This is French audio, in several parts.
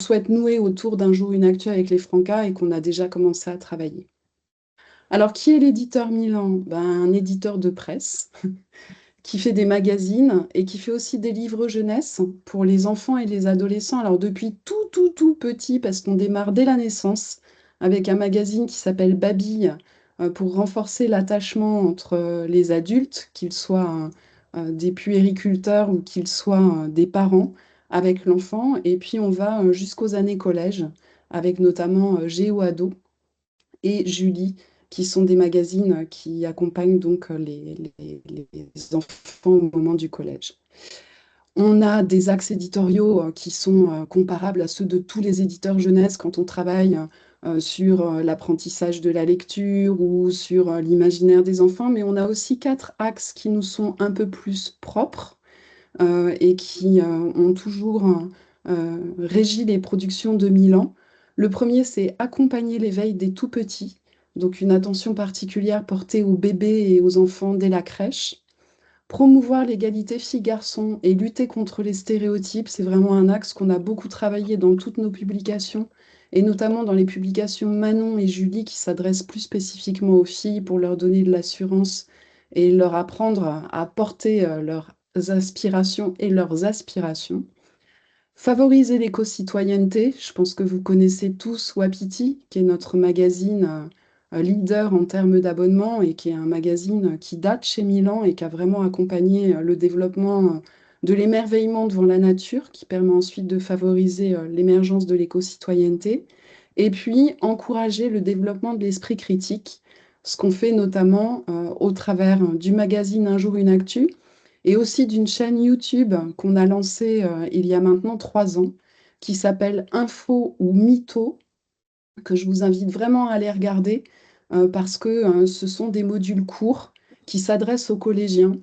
souhaite nouer autour d'un jour une actu avec les Francas et qu'on a déjà commencé à travailler. Alors, qui est l'éditeur Milan? Ben, un éditeur de presse qui fait des magazines et qui fait aussi des livres jeunesse pour les enfants et les adolescents. Alors, depuis tout petit, parce qu'on démarre dès la naissance avec un magazine qui s'appelle Babille, pour renforcer l'attachement entre les adultes, qu'ils soient des puériculteurs ou qu'ils soient des parents, avec l'enfant. Et puis, on va jusqu'aux années collège, avec notamment Géo Ado et Julie, qui sont des magazines qui accompagnent donc les enfants au moment du collège. On a des axes éditoriaux qui sont comparables à ceux de tous les éditeurs jeunesse quand on travaille sur l'apprentissage de la lecture ou sur l'imaginaire des enfants, mais on a aussi 4 axes qui nous sont un peu plus propres et qui ont toujours régi les productions de Milan. Le premier, c'est accompagner l'éveil des tout petits, donc une attention particulière portée aux bébés et aux enfants dès la crèche. Promouvoir l'égalité filles-garçons et lutter contre les stéréotypes, c'est vraiment un axe qu'on a beaucoup travaillé dans toutes nos publications, et notamment dans les publications Manon et Julie qui s'adressent plus spécifiquement aux filles pour leur donner de l'assurance et leur apprendre à porter leurs aspirations et leurs aspirations. Favoriser l'éco-citoyenneté, je pense que vous connaissez tous Wapiti, qui est notre magazine leader en termes d'abonnement et qui est un magazine qui date chez Milan et qui a vraiment accompagné le développement de l'émerveillement devant la nature, qui permet ensuite de favoriser l'émergence de l'éco-citoyenneté. Et puis, encourager le développement de l'esprit critique, ce qu'on fait notamment au travers du magazine Un jour une actu, et aussi d'une chaîne YouTube qu'on a lancée il y a maintenant 3 ans, qui s'appelle Info ou Mytho, que je vous invite vraiment à aller regarder, parce que ce sont des modules courts qui s'adressent aux collégiens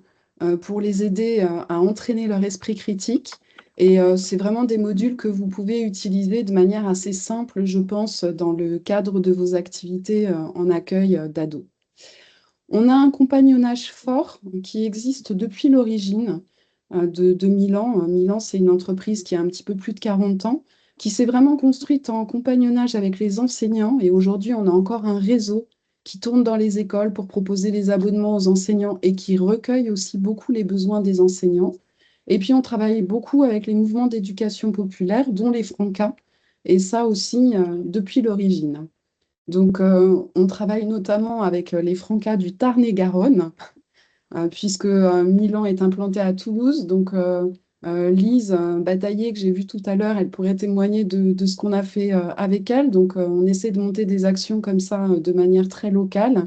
pour les aider à entraîner leur esprit critique. Et c'est vraiment des modules que vous pouvez utiliser de manière assez simple, je pense, dans le cadre de vos activités en accueil d'ados. On a un compagnonnage fort qui existe depuis l'origine de Milan. Milan, c'est une entreprise qui a un petit peu plus de 40 ans, qui s'est vraiment construite en compagnonnage avec les enseignants. Et aujourd'hui, on a encore un réseau qui tourne dans les écoles pour proposer les abonnements aux enseignants et qui recueille aussi beaucoup les besoins des enseignants. Et puis, on travaille beaucoup avec les mouvements d'éducation populaire, dont les Francas, et ça aussi depuis l'origine. Donc, on travaille notamment avec les Francas du Tarn-et-Garonne, puisque Milan est implanté à Toulouse. Donc, Lise Bataillé, que j'ai vue tout à l'heure, elle pourrait témoigner de ce qu'on a fait avec elle. Donc, on essaie de monter des actions comme ça de manière très locale.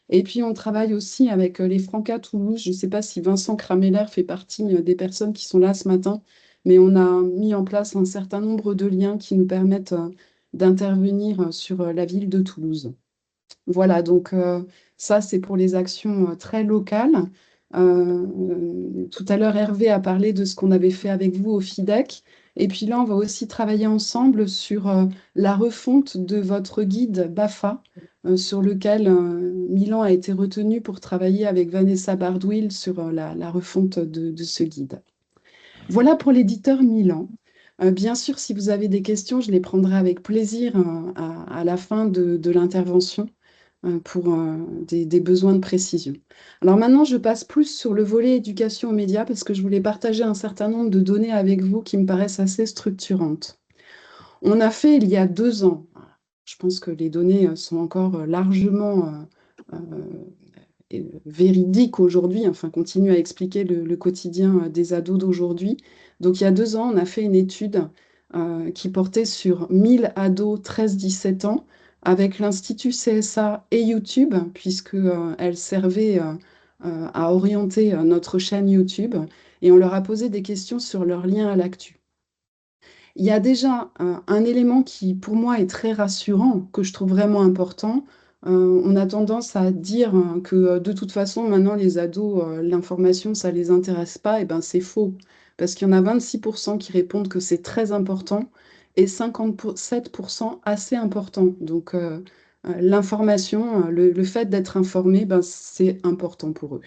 Et puis, on travaille aussi avec les Francas Toulouse. Je ne sais pas si Vincent Crameller fait partie des personnes qui sont là ce matin, mais on a mis en place un certain nombre de liens qui nous permettent d'intervenir sur la ville de Toulouse. Voilà, donc ça, c'est pour les actions très locales. Tout à l'heure, Hervé a parlé de ce qu'on avait fait avec vous au FIDEC. Et puis là, on va aussi travailler ensemble sur la refonte de votre guide BAFA, sur lequel Milan a été retenu pour travailler avec Vanessa Bardouil sur la refonte de ce guide. Voilà pour l'éditeur Milan. Bien sûr, si vous avez des questions, je les prendrai avec plaisir à la fin de l'intervention pour des besoins de précision. Alors maintenant, je passe plus sur le volet éducation aux médias parce que je voulais partager un certain nombre de données avec vous qui me paraissent assez structurantes. On a fait il y a 2 ans, je pense que les données sont encore largement véridiques aujourd'hui, enfin continuent à expliquer le quotidien des ados d'aujourd'hui. Donc il y a 2 ans, on a fait une étude qui portait sur 1000 ados 13-17 ans avec l'Institut CSA et YouTube, puisque elle servait à orienter notre chaîne YouTube, et on leur a posé des questions sur leur lien à l'actu. Il y a déjà un élément qui, pour moi, est très rassurant, que je trouve vraiment important. On a tendance à dire que de toute façon, maintenant, les ados, l'information, ça ne les intéresse pas. Et ben, c'est faux. Parce qu'il y en a 26% qui répondent que c'est très important et 57% assez important. Donc, l'information, le fait d'être informé, ben, c'est important pour eux.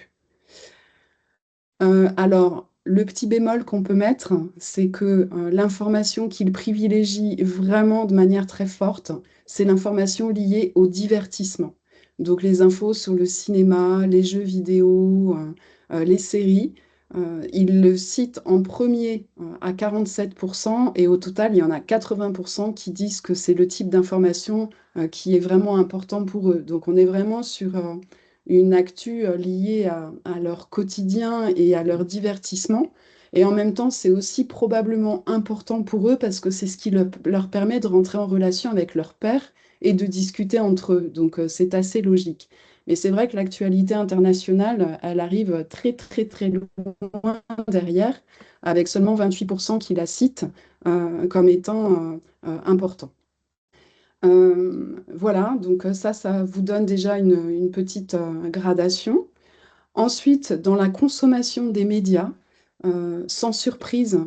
Alors, Le petit bémol qu'on peut mettre, c'est que l'information qu'il privilégie vraiment de manière très forte, c'est l'information liée au divertissement. Donc les infos sur le cinéma, les jeux vidéo, les séries, il le cite en premier à 47% et au total, il y en a 80% qui disent que c'est le type d'information qui est vraiment important pour eux. Donc on est vraiment sur une actu liée à leur quotidien et à leur divertissement. Et en même temps, c'est aussi probablement important pour eux parce que c'est ce qui leur permet de rentrer en relation avec leur père et de discuter entre eux. Donc c'est assez logique. Mais c'est vrai que l'actualité internationale, elle arrive très très très loin derrière, avec seulement 28% qui la citent comme étant important. Voilà, donc ça vous donne déjà une petite gradation. Ensuite, dans la consommation des médias, sans surprise,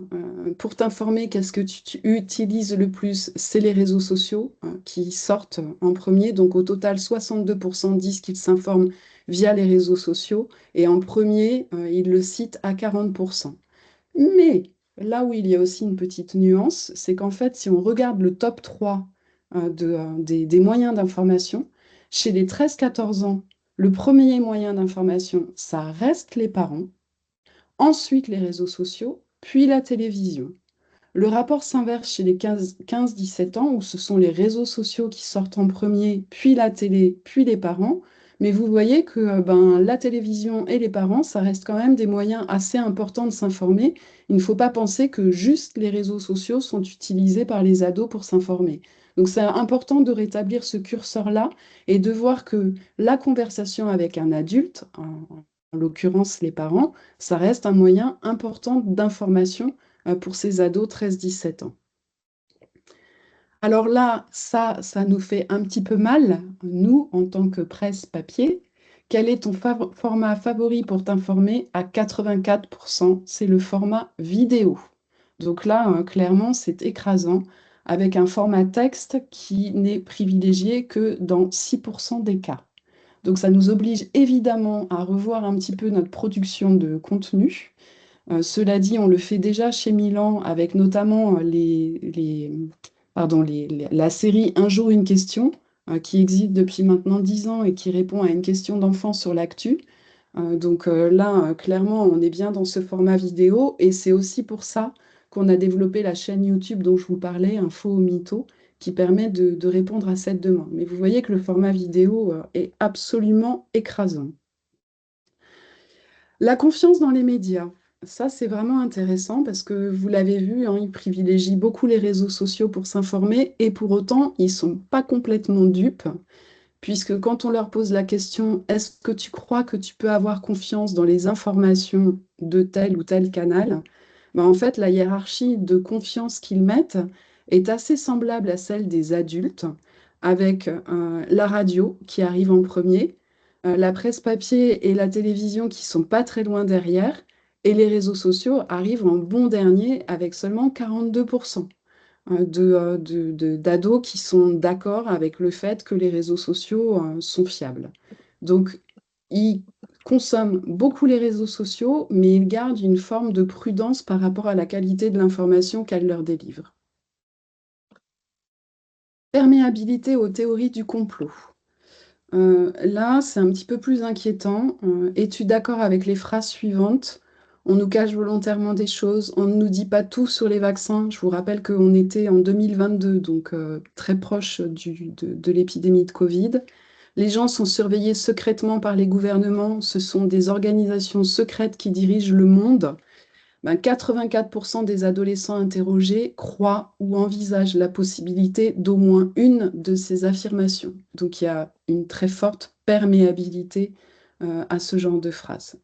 pour t'informer, qu'est-ce que tu utilises le plus? C'est les réseaux sociaux qui sortent en premier. Donc au total, 62% disent qu'ils s'informent via les réseaux sociaux. Et en premier, ils le citent à 40%. Mais là où il y a aussi une petite nuance, c'est qu'en fait, si on regarde le top 3 des moyens d'information, chez les 13-14 ans, le premier moyen d'information, ça reste les parents, ensuite les réseaux sociaux, puis la télévision. Le rapport s'inverse chez les 15-17 ans, où ce sont les réseaux sociaux qui sortent en premier, puis la télé, puis les parents. Mais vous voyez que la télévision et les parents, ça reste quand même des moyens assez importants de s'informer. Il ne faut pas penser que juste les réseaux sociaux sont utilisés par les ados pour s'informer. Donc c'est important de rétablir ce curseur-là et de voir que la conversation avec un adulte, en l'occurrence les parents, ça reste un moyen important d'information pour ces ados 13-17 ans. Alors là, ça nous fait un petit peu mal, nous, en tant que presse papier. Quel est ton format favori pour t'informer? À 84%, c'est le format vidéo. Donc là, clairement, c'est écrasant, avec un format texte qui n'est privilégié que dans 6% des cas. Donc ça nous oblige évidemment à revoir un petit peu notre production de contenu. Cela dit, on le fait déjà chez Milan avec notamment la série Un jour une question qui existe depuis maintenant 10 ans et qui répond à une question d'enfant sur l'actu. Donc là, clairement, on est bien dans ce format vidéo et c'est aussi pour ça qu'on a développé la chaîne YouTube dont je vous parlais, Info au Mytho, qui permet de répondre à cette demande. Mais vous voyez que le format vidéo est absolument écrasant. La confiance dans les médias, ça c'est vraiment intéressant parce que vous l'avez vu, hein, ils privilégient beaucoup les réseaux sociaux pour s'informer et pour autant ils ne sont pas complètement dupes puisque quand on leur pose la question est-ce que tu crois que tu peux avoir confiance dans les informations de tel ou tel canal, en fait la hiérarchie de confiance qu'ils mettent est assez semblable à celle des adultes avec la radio qui arrive en premier, la presse papier et la télévision qui sont pas très loin derrière, et les réseaux sociaux arrivent en bon dernier avec seulement 42% d'ados qui sont d'accord avec le fait que les réseaux sociaux sont fiables. Donc, ils consomment beaucoup les réseaux sociaux, mais ils gardent une forme de prudence par rapport à la qualité de l'information qu'elles leur délivrent. Perméabilité aux théories du complot. Là, c'est un petit peu plus inquiétant. Es-tu d'accord avec les phrases suivantes? On nous cache volontairement des choses, on ne nous dit pas tout sur les vaccins. Je vous rappelle qu'on était en 2022, donc très proche de l'épidémie de Covid. Les gens sont surveillés secrètement par les gouvernements. Ce sont des organisations secrètes qui dirigent le monde. 84% des adolescents interrogés croient ou envisagent la possibilité d'au moins une de ces affirmations. Donc il y a une très forte perméabilité à ce genre de phrase.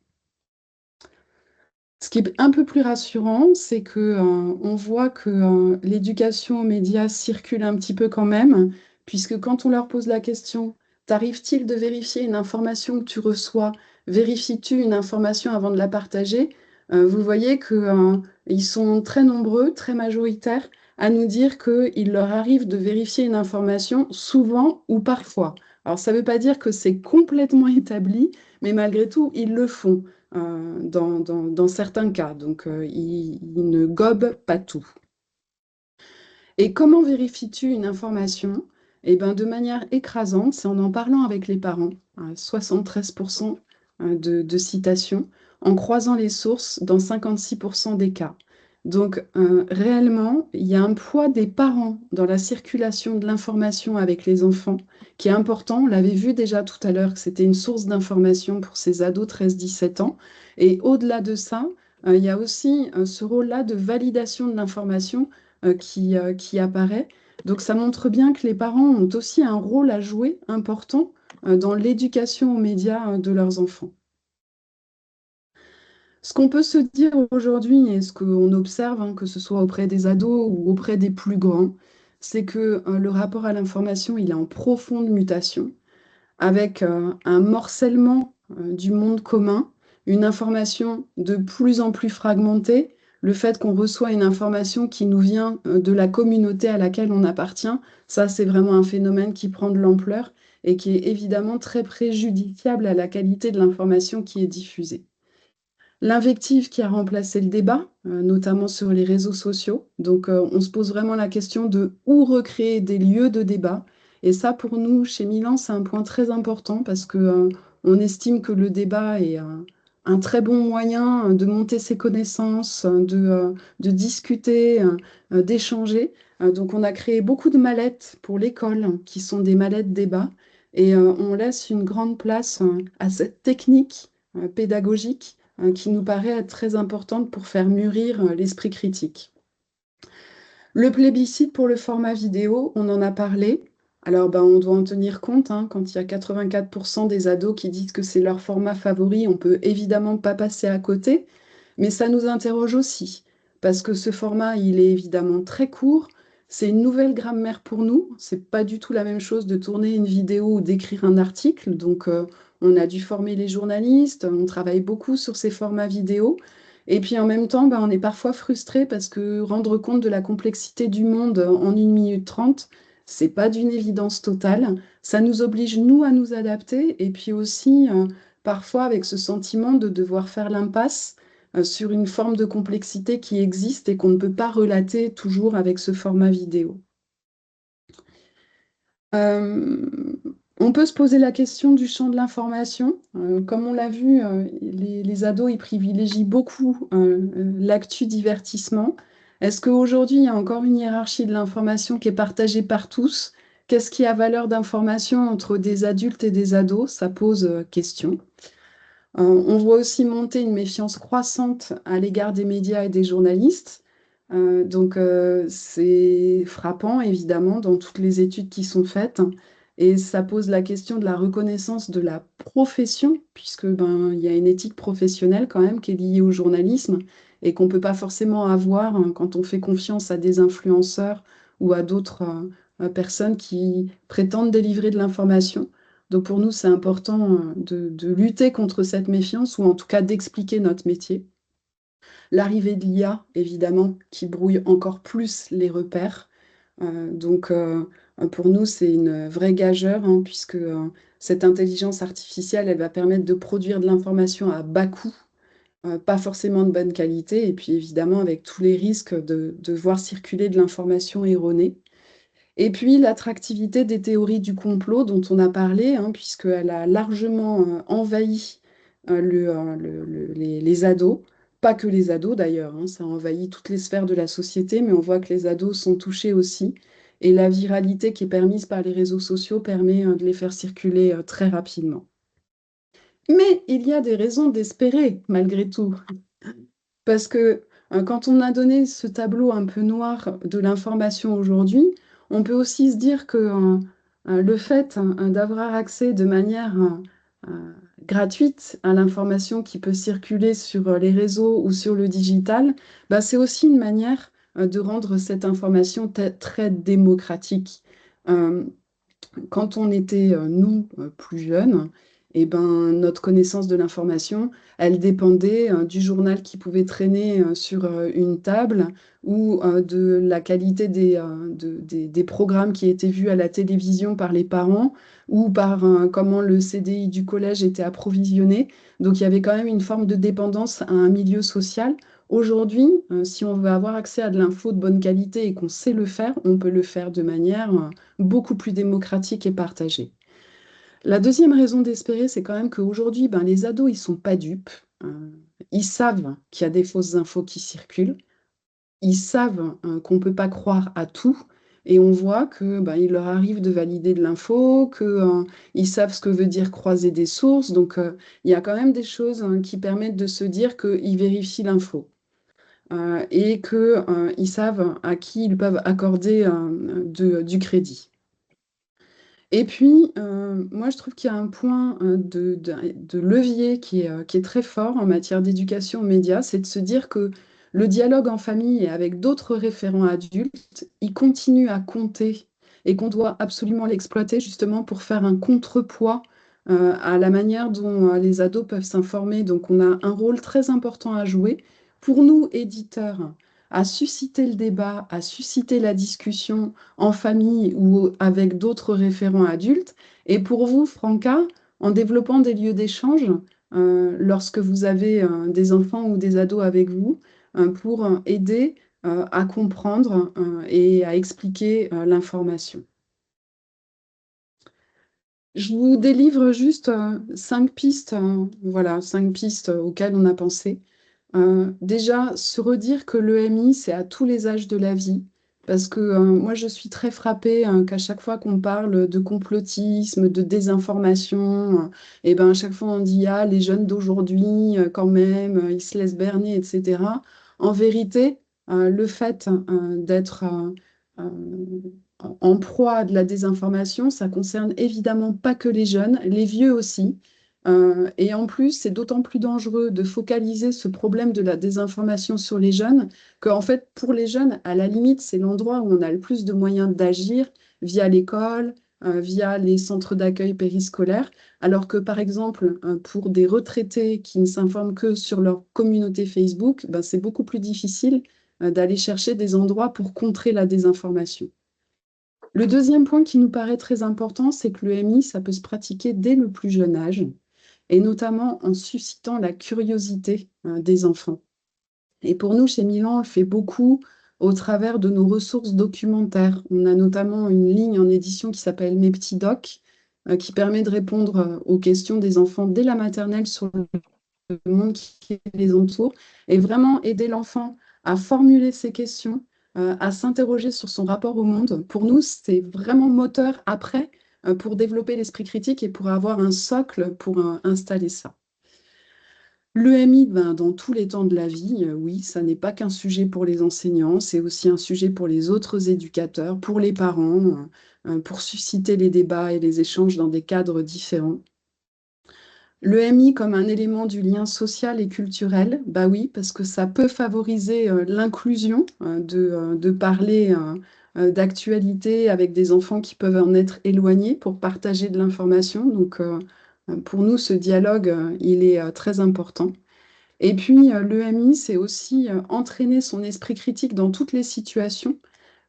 Ce qui est un peu plus rassurant, c'est que on voit que l'éducation aux médias circule un petit peu quand même, puisque quand on leur pose la question, t'arrive-t-il de vérifier une information que tu reçois? Vérifies-tu une information avant de la partager? Vous voyez que ils sont très nombreux, très majoritaires, à nous dire qu'il leur arrive de vérifier une information souvent ou parfois. Alors ça ne veut pas dire que c'est complètement établi, mais malgré tout, ils le font. dans certains cas. Donc, il ne gobe pas tout. Et comment vérifies-tu une information? Eh ben, de manière écrasante, c'est en parlant avec les parents, 73% de citations, en croisant les sources dans 56% des cas. Donc, réellement, il y a un poids des parents dans la circulation de l'information avec les enfants qui est important. On l'avait vu déjà tout à l'heure que c'était une source d'information pour ces ados 13-17 ans. Et au-delà de ça, il y a aussi ce rôle-là de validation de l'information qui apparaît. Donc ça montre bien que les parents ont aussi un rôle à jouer important dans l'éducation aux médias de leurs enfants. Ce qu'on peut se dire aujourd'hui et ce qu'on observe, que ce soit auprès des ados ou auprès des plus grands, c'est que le rapport à l'information, il est en profonde mutation avec un morcellement du monde commun, une information de plus en plus fragmentée, le fait qu'on reçoit une information qui nous vient de la communauté à laquelle on appartient, ça c'est vraiment un phénomène qui prend de l'ampleur et qui est évidemment très préjudiciable à la qualité de l'information qui est diffusée. L'invective qui a remplacé le débat, notamment sur les réseaux sociaux. Donc, on se pose vraiment la question de où recréer des lieux de débat. Et ça, pour nous, chez Milan, c'est un point très important parce que, on estime que le débat est un très bon moyen de monter ses connaissances, de discuter, d'échanger. Donc, on a créé beaucoup de mallettes pour l'école, qui sont des mallettes débat. Et on laisse une grande place à cette technique pédagogique qui nous paraît être très importante pour faire mûrir l'esprit critique. Le plébiscite pour le format vidéo, on en a parlé. Alors, on doit en tenir compte, quand il y a 84% des ados qui disent que c'est leur format favori, on peut évidemment pas passer à côté, mais ça nous interroge aussi, parce que ce format, il est évidemment très court, c'est une nouvelle grammaire pour nous, c'est pas du tout la même chose de tourner une vidéo ou d'écrire un article, donc on a dû former les journalistes, on travaille beaucoup sur ces formats vidéo, et puis en même temps, on est parfois frustré parce que rendre compte de la complexité du monde en 1 minute 30, c'est pas d'une évidence totale. Ça nous oblige, nous, à nous adapter et puis aussi, parfois, avec ce sentiment de devoir faire l'impasse sur une forme de complexité qui existe et qu'on ne peut pas relater toujours avec ce format vidéo. Euh, on peut se poser la question du champ de l'information. Comme on l'a vu, les ados, ils privilégient beaucoup l'actu divertissement. Est-ce qu'aujourd'hui, il y a encore une hiérarchie de l'information qui est partagée par tous? Qu'est-ce qui a valeur d'information entre des adultes et des ados? Ça pose question. On voit aussi monter une méfiance croissante à l'égard des médias et des journalistes. Donc, c'est frappant, évidemment, dans toutes les études qui sont faites. Et ça pose la question de la reconnaissance de la profession, puisque il y a une éthique professionnelle quand même qui est liée au journalisme et qu'on ne peut pas forcément avoir quand on fait confiance à des influenceurs ou à d'autres personnes qui prétendent délivrer de l'information. Donc pour nous, c'est important de lutter contre cette méfiance ou en tout cas d'expliquer notre métier. L'arrivée de l'IA, évidemment, qui brouille encore plus les repères. Donc pour nous, c'est une vraie gageure, puisque cette intelligence artificielle, elle va permettre de produire de l'information à bas coût, pas forcément de bonne qualité, et puis évidemment avec tous les risques de voir circuler de l'information erronée. Et puis l'attractivité des théories du complot dont on a parlé, puisqu'elle a largement envahi les ados, pas que les ados d'ailleurs, ça envahit toutes les sphères de la société, mais on voit que les ados sont touchés aussi. Et la viralité qui est permise par les réseaux sociaux permet de les faire circuler très rapidement. Mais il y a des raisons d'espérer malgré tout. Parce que quand on a donné ce tableau un peu noir de l'information aujourd'hui, on peut aussi se dire que le fait d'avoir accès de manière gratuite à l'information qui peut circuler sur les réseaux ou sur le digital, c'est aussi une manière de rendre cette information très démocratique. Euh, Quand on était, nous, plus jeunes, Et ben, notre connaissance de l'information, elle dépendait, du journal qui pouvait traîner, sur, une table ou, de la qualité des programmes qui étaient vus à la télévision par les parents ou par, comment le CDI du collège était approvisionné. Donc il y avait quand même une forme de dépendance à un milieu social. Aujourd'hui, si on veut avoir accès à de l'info de bonne qualité et qu'on sait le faire, on peut le faire de manière, beaucoup plus démocratique et partagée. La deuxième raison d'espérer, c'est quand même qu'aujourd'hui, ben, les ados, ils sont pas dupes. Ils savent qu'il y a des fausses infos qui circulent. Ils savent, qu'on peut pas croire à tout et on voit que, ben, il leur arrive de valider de l'info, que, ils savent ce que veut dire croiser des sources. Donc, il y a quand même des choses, qui permettent de se dire qu'ils vérifient l'info, et que, ils savent à qui ils peuvent accorder, du crédit. Et puis, moi, je trouve qu'il y a un point, de levier qui est très fort en matière d'éducation aux médias, c'est de se dire que le dialogue en famille et avec d'autres référents adultes, il continue à compter et qu'on doit absolument l'exploiter justement pour faire un contrepoids, à la manière dont, les ados peuvent s'informer. Donc on a un rôle très important à jouer pour nous, éditeurs, à susciter le débat, à susciter la discussion en famille ou avec d'autres référents adultes. Et pour vous, Franca, en développant des lieux d'échange, lorsque vous avez des enfants ou des ados avec vous, pour aider à comprendre et à expliquer l'information. Je vous délivre juste 5 pistes, voilà, 5 pistes auxquelles on a pensé. Déjà, se redire que l'EMI, c'est à tous les âges de la vie. Parce que moi, je suis très frappée qu'à chaque fois qu'on parle de complotisme, de désinformation, et ben, à chaque fois on dit, ah, les jeunes d'aujourd'hui, quand même, ils se laissent berner, etc. En vérité, le fait d'être en proie à de la désinformation, ça concerne évidemment pas que les jeunes, les vieux aussi. Et en plus, c'est d'autant plus dangereux de focaliser ce problème de la désinformation sur les jeunes qu'en fait, pour les jeunes, à la limite, c'est l'endroit où on a le plus de moyens d'agir via l'école, via les centres d'accueil périscolaires, alors que par exemple, pour des retraités qui ne s'informent que sur leur communauté Facebook, ben, c'est beaucoup plus difficile d'aller chercher des endroits pour contrer la désinformation. Le deuxième point qui nous paraît très important, c'est que l'EMI, ça peut se pratiquer dès le plus jeune âge, et notamment en suscitant la curiosité des enfants. Et pour nous, chez Milan, on le fait beaucoup au travers de nos ressources documentaires. On a notamment une ligne en édition qui s'appelle Mes petits docs, qui permet de répondre aux questions des enfants dès la maternelle sur le monde qui les entoure et vraiment aider l'enfant à formuler ses questions, à s'interroger sur son rapport au monde. Pour nous, c'est vraiment moteur après pour développer l'esprit critique et pour avoir un socle pour installer ça. L'EMI, ben, dans tous les temps de la vie, oui, ça n'est pas qu'un sujet pour les enseignants, c'est aussi un sujet pour les autres éducateurs, pour les parents, pour susciter les débats et les échanges dans des cadres différents. L'EMI comme un élément du lien social et culturel, bah oui, parce que ça peut favoriser l'inclusion, de parler d'actualité avec des enfants qui peuvent en être éloignés pour partager de l'information. Donc, pour nous, ce dialogue, il est très important. Et puis, l'EMI, c'est aussi entraîner son esprit critique dans toutes les situations,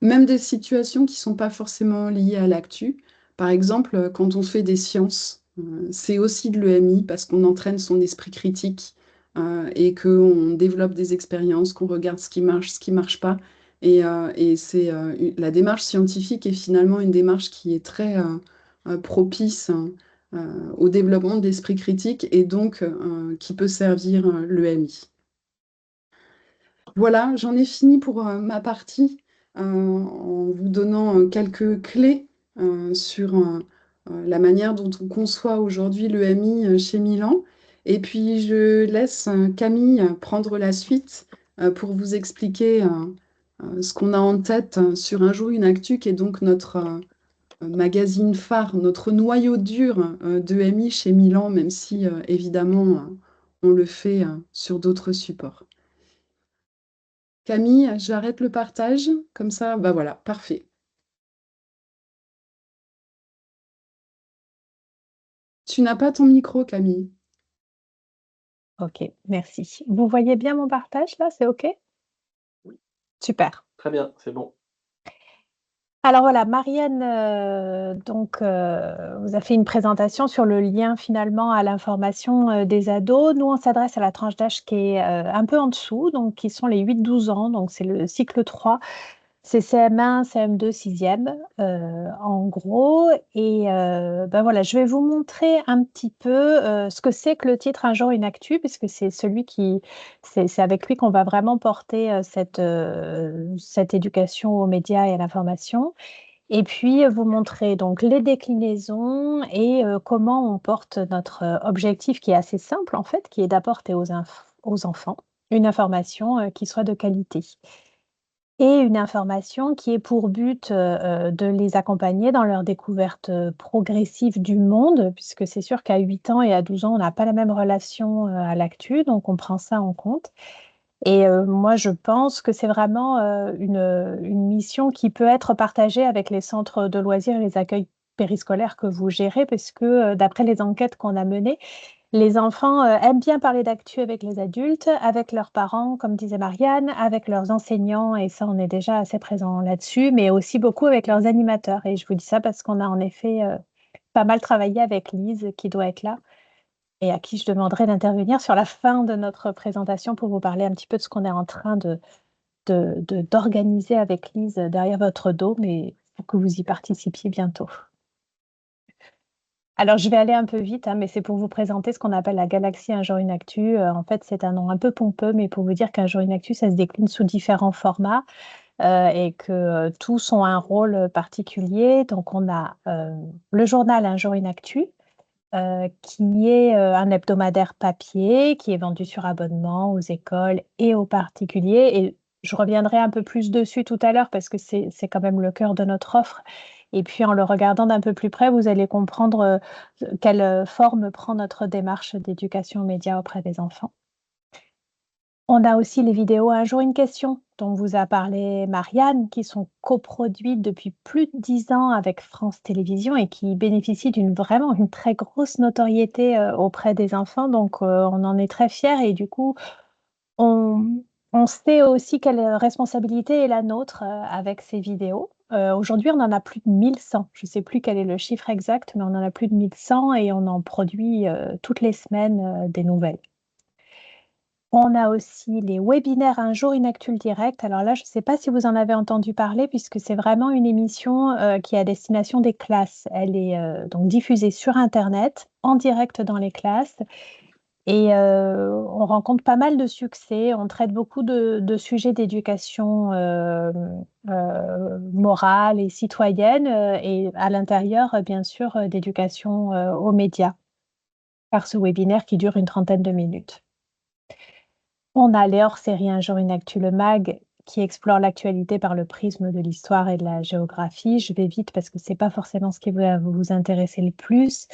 même des situations qui ne sont pas forcément liées à l'actu. Par exemple, quand on fait des sciences, c'est aussi de l'EMI parce qu'on entraîne son esprit critique et qu'on développe des expériences, qu'on regarde ce qui marche pas. Et c'est la démarche scientifique est finalement une démarche qui est très propice, hein, au développement d'esprit critique et donc qui peut servir l'EMI. Voilà, j'en ai fini pour ma partie en vous donnant quelques clés sur la manière dont on conçoit aujourd'hui l'EMI chez Milan. Et puis je laisse Camille prendre la suite pour vous expliquer ce qu'on a en tête sur Un jour une actu, qui est donc notre magazine phare, notre noyau dur d'EMI chez Milan, même si évidemment on le fait sur d'autres supports. Camille, j'arrête le partage, comme ça, bah voilà, parfait. Tu n'as pas ton micro, Camille. Ok, merci. Vous voyez bien mon partage là, c'est ok? Oui, Super. très bien, c'est bon. Alors voilà, Marianne vous a fait une présentation sur le lien finalement à l'information des ados. Nous, on s'adresse à la tranche d'âge qui est un peu en dessous, donc qui sont les 8-12 ans, donc c'est le cycle 3. C'est CM1, CM2, 6e, en gros. Et ben voilà, je vais vous montrer un petit peu ce que c'est que le titre Un jour, une actu, puisque c'est avec lui qu'on va vraiment porter cette éducation aux médias et à l'information. Et puis, vous montrer donc les déclinaisons et comment on porte notre objectif qui est assez simple, en fait, qui est d'apporter aux enfants une information qui soit de qualité et une information qui est pour but, de les accompagner dans leur découverte, progressive du monde, puisque c'est sûr qu'à 8 ans et à 12 ans, on n'a pas la même relation, à l'actu, donc on prend ça en compte. Et moi, je pense que c'est vraiment, une mission qui peut être partagée avec les centres de loisirs et les accueils périscolaires que vous gérez, parce que, d'après les enquêtes qu'on a menées, les enfants, aiment bien parler d'actu avec les adultes, avec leurs parents, comme disait Marianne, avec leurs enseignants et ça, on est déjà assez présent là-dessus, mais aussi beaucoup avec leurs animateurs et je vous dis ça parce qu'on a en effet, pas mal travaillé avec Lise qui doit être là et à qui je demanderai d'intervenir sur la fin de notre présentation pour vous parler un petit peu de ce qu'on est en train d'organiser avec Lise derrière votre dos, mais pour que vous y participiez bientôt. Alors, je vais aller un peu vite, hein, mais c'est pour vous présenter ce qu'on appelle la galaxie Un jour une actu. En fait, c'est un nom un peu pompeux, mais pour vous dire qu'un jour une actu, ça se décline sous différents formats et que tous ont un rôle particulier. Donc, on a le journal Un jour une actu, qui est un hebdomadaire papier qui est vendu sur abonnement aux écoles et aux particuliers. Et je reviendrai un peu plus dessus tout à l'heure parce que c'est quand même le cœur de notre offre. Et puis en le regardant d'un peu plus près, vous allez comprendre quelle forme prend notre démarche d'éducation aux médias auprès des enfants. On a aussi les vidéos Un jour une question dont vous a parlé Marianne, qui sont coproduites depuis plus de 10 ans avec France Télévisions et qui bénéficient vraiment une très grosse notoriété auprès des enfants. Donc on en est très fiers et du coup on, on sait aussi quelle responsabilité est la nôtre avec ces vidéos. Aujourd'hui, on en a plus de 1100. Je ne sais plus quel est le chiffre exact, mais on en a plus de 1100 et on en produit toutes les semaines des nouvelles. On a aussi les webinaires Un jour une actu direct. Alors là, je ne sais pas si vous en avez entendu parler puisque c'est vraiment une émission qui est à destination des classes. Elle est donc diffusée sur internet, en direct dans les classes et on rencontre pas mal de succès. On traite beaucoup de sujets d'éducation, morale et citoyenne, et à l'intérieur, bien sûr, d'éducation, aux médias par ce webinaire qui dure une trentaine de minutes. On a les hors-séries Un jour une actu, le MAG, qui explore l'actualité par le prisme de l'histoire et de la géographie. Je vais vite parce que c'est pas forcément ce qui va vous intéresser le plus.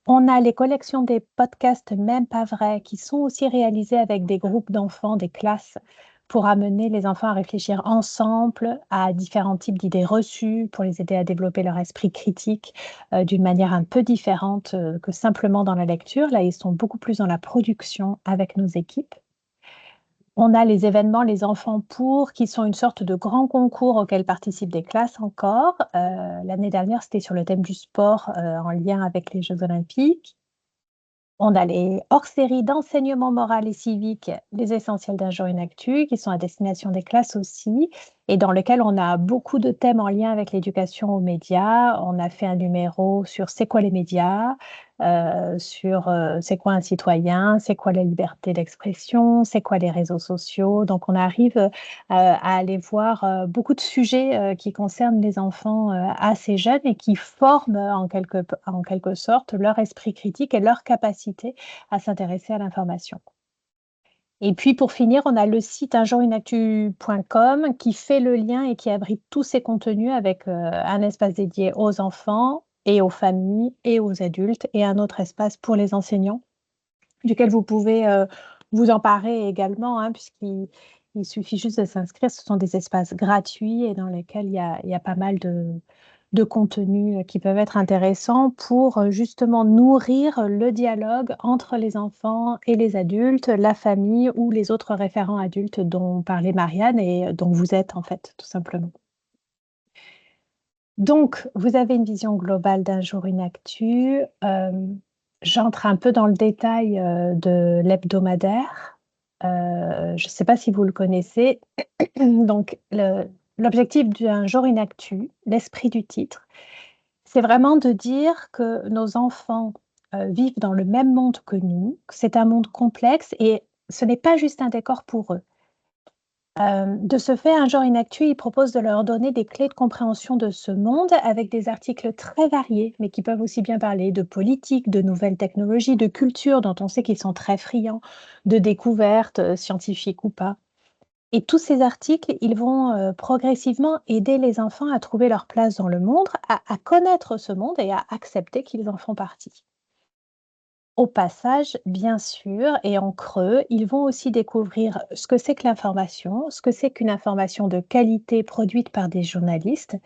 On a les collections des podcasts Même pas vrai, qui sont aussi réalisés avec des groupes d'enfants, des classes, pour amener les enfants à réfléchir ensemble à différents types d'idées reçues, pour les aider à développer leur esprit critique d'une manière un peu différente que simplement dans la lecture. Là, ils sont beaucoup plus dans la production avec nos équipes. On a les événements Les Enfants pour, qui sont une sorte de grand concours auquel participent des classes encore. L'année dernière, c'était sur le thème du sport en lien avec les Jeux olympiques. On a les hors-séries d'enseignement moral et civique, les essentiels d'un jour une actu, qui sont à destination des classes aussi, et dans lesquels on a beaucoup de thèmes en lien avec l'éducation aux médias. On a fait un numéro sur c'est quoi les médias, sur c'est quoi un citoyen, c'est quoi la liberté d'expression, c'est quoi les réseaux sociaux. Donc on arrive à aller voir beaucoup de sujets qui concernent les enfants assez jeunes et qui forment en quelque sorte leur esprit critique et leur capacité à s'intéresser à l'information. Et puis pour finir, on a le site unjourunactu.com qui fait le lien et qui abrite tous ces contenus avec un espace dédié aux enfants et aux familles et aux adultes et un autre espace pour les enseignants duquel vous pouvez vous emparer également, hein, puisqu'il suffit juste de s'inscrire. Ce sont des espaces gratuits et dans lesquels il y a pas mal de contenus qui peuvent être intéressants pour justement nourrir le dialogue entre les enfants et les adultes, la famille ou les autres référents adultes dont parlait Marianne et dont vous êtes en fait, tout simplement. Donc, vous avez une vision globale d'un jour, une actu. J'entre un peu dans le détail de l'hebdomadaire. Je ne sais pas si vous le connaissez. Donc, l'objectif d'un jour, une actu, l'esprit du titre, c'est vraiment de dire que nos enfants vivent dans le même monde que nous, que c'est un monde complexe et ce n'est pas juste un décor pour eux. De ce fait, Un jour, une actu, il propose de leur donner des clés de compréhension de ce monde avec des articles très variés, mais qui peuvent aussi bien parler de politique, de nouvelles technologies, de culture, dont on sait qu'ils sont très friands, de découvertes, scientifiques ou pas. Et tous ces articles, ils vont progressivement aider les enfants à trouver leur place dans le monde, à connaître ce monde et à accepter qu'ils en font partie. Au passage, bien sûr, et en creux, ils vont aussi découvrir ce que c'est que l'information, ce que c'est qu'une information de qualité produite par des journalistes.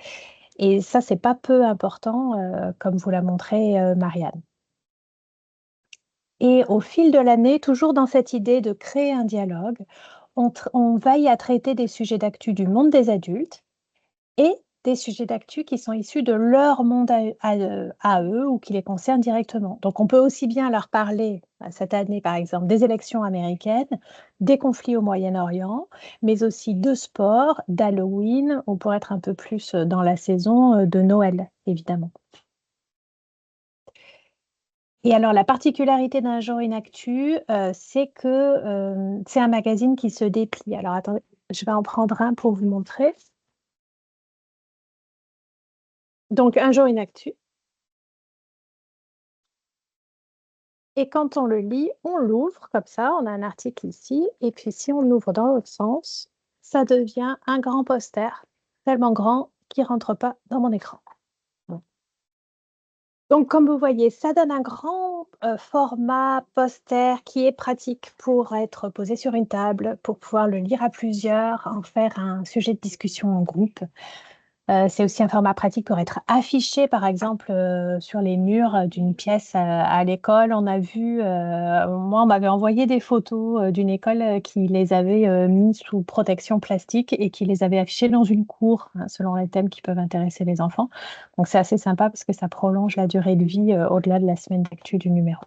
Et ça, c'est pas peu important, comme vous l'a montré Marianne. Et au fil de l'année, toujours dans cette idée de créer un dialogue, on veille à traiter des sujets d'actu du monde des adultes et des sujets d'actu qui sont issus de leur monde à eux ou qui les concernent directement. Donc, on peut aussi bien leur parler, cette année par exemple, des élections américaines, des conflits au Moyen-Orient, mais aussi de sport, d'Halloween, ou pour être un peu plus dans la saison de Noël, évidemment. Et alors, la particularité d'un jour une actu, c'est que c'est un magazine qui se déplie. Alors, attendez, je vais en prendre un pour vous montrer. Donc, un jour une actu. Et quand on le lit, on l'ouvre comme ça, on a un article ici, et puis si on l'ouvre dans l'autre sens, ça devient un grand poster, tellement grand qu'il ne rentre pas dans mon écran. Bon. Donc, comme vous voyez, ça donne un grand format poster qui est pratique pour être posé sur une table, pour pouvoir le lire à plusieurs, en faire un sujet de discussion en groupe. C'est aussi un format pratique pour être affiché, par exemple, sur les murs d'une pièce à l'école. On a vu, moi, on m'avait envoyé des photos d'une école qui les avait mis sous protection plastique et qui les avait affichées dans une cour, hein, selon les thèmes qui peuvent intéresser les enfants. Donc, c'est assez sympa parce que ça prolonge la durée de vie au-delà de la semaine d'actu du numéro.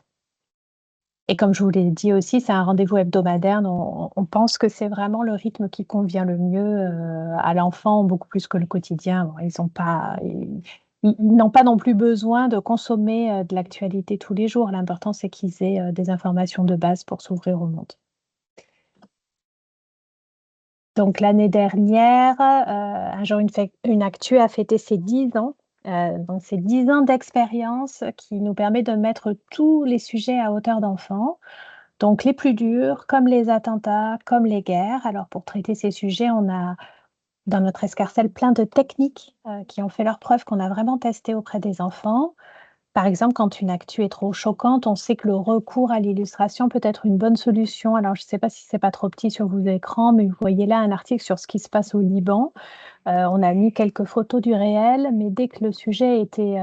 Et comme je vous l'ai dit aussi, c'est un rendez-vous hebdomadaire. On pense que c'est vraiment le rythme qui convient le mieux à l'enfant, beaucoup plus que le quotidien. Bon, ils n'ont pas non plus besoin de consommer de l'actualité tous les jours. L'important, c'est qu'ils aient des informations de base pour s'ouvrir au monde. Donc l'année dernière, Un jour une actu a fêté ses 10 ans. Donc c'est 10 ans d'expérience qui nous permet de mettre tous les sujets à hauteur d'enfant. Donc les plus durs, comme les attentats, comme les guerres. Alors pour traiter ces sujets, on a dans notre escarcelle plein de techniques qui ont fait leurs preuves, qu'on a vraiment testées auprès des enfants. Par exemple, quand une actu est trop choquante, on sait que le recours à l'illustration peut être une bonne solution. Alors je ne sais pas si c'est pas trop petit sur vos écrans, mais vous voyez là un article sur ce qui se passe au Liban. On a mis quelques photos du réel, mais dès que le sujet était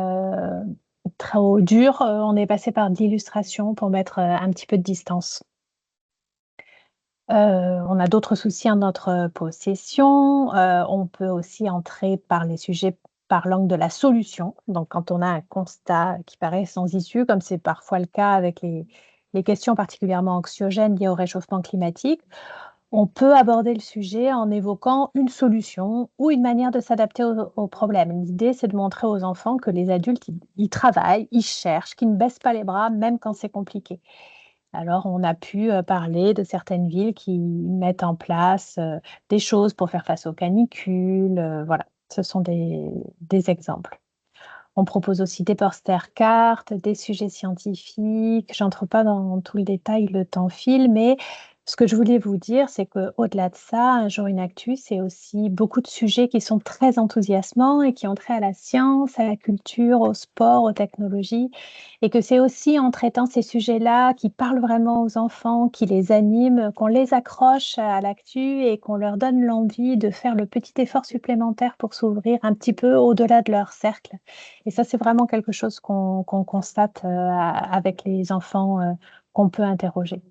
trop dur, on est passé par de l'illustration pour mettre un petit peu de distance. On a d'autres soucis en notre possession. On peut aussi entrer par les sujets par l'angle de la solution. Donc quand on a un constat qui paraît sans issue, comme c'est parfois le cas avec les questions particulièrement anxiogènes liées au réchauffement climatique, on peut aborder le sujet en évoquant une solution ou une manière de s'adapter au problème. L'idée, c'est de montrer aux enfants que les adultes, ils travaillent, ils cherchent, qu'ils ne baissent pas les bras, même quand c'est compliqué. Alors, on a pu parler de certaines villes qui mettent en place des choses pour faire face aux canicules. Voilà, ce sont des exemples. On propose aussi des posters cartes, des sujets scientifiques. J'entre pas dans tout le détail, le temps file, mais Ce que je voulais vous dire, c'est qu'au-delà de ça, Un jour une actu, c'est aussi beaucoup de sujets qui sont très enthousiasmants et qui ont trait à la science, à la culture, au sport, aux technologies et que c'est aussi en traitant ces sujets-là qui parlent vraiment aux enfants, qui les animent, qu'on les accroche à l'actu et qu'on leur donne l'envie de faire le petit effort supplémentaire pour s'ouvrir un petit peu au-delà de leur cercle. Et ça, c'est vraiment quelque chose qu'on constate, avec les enfants, qu'on peut interroger.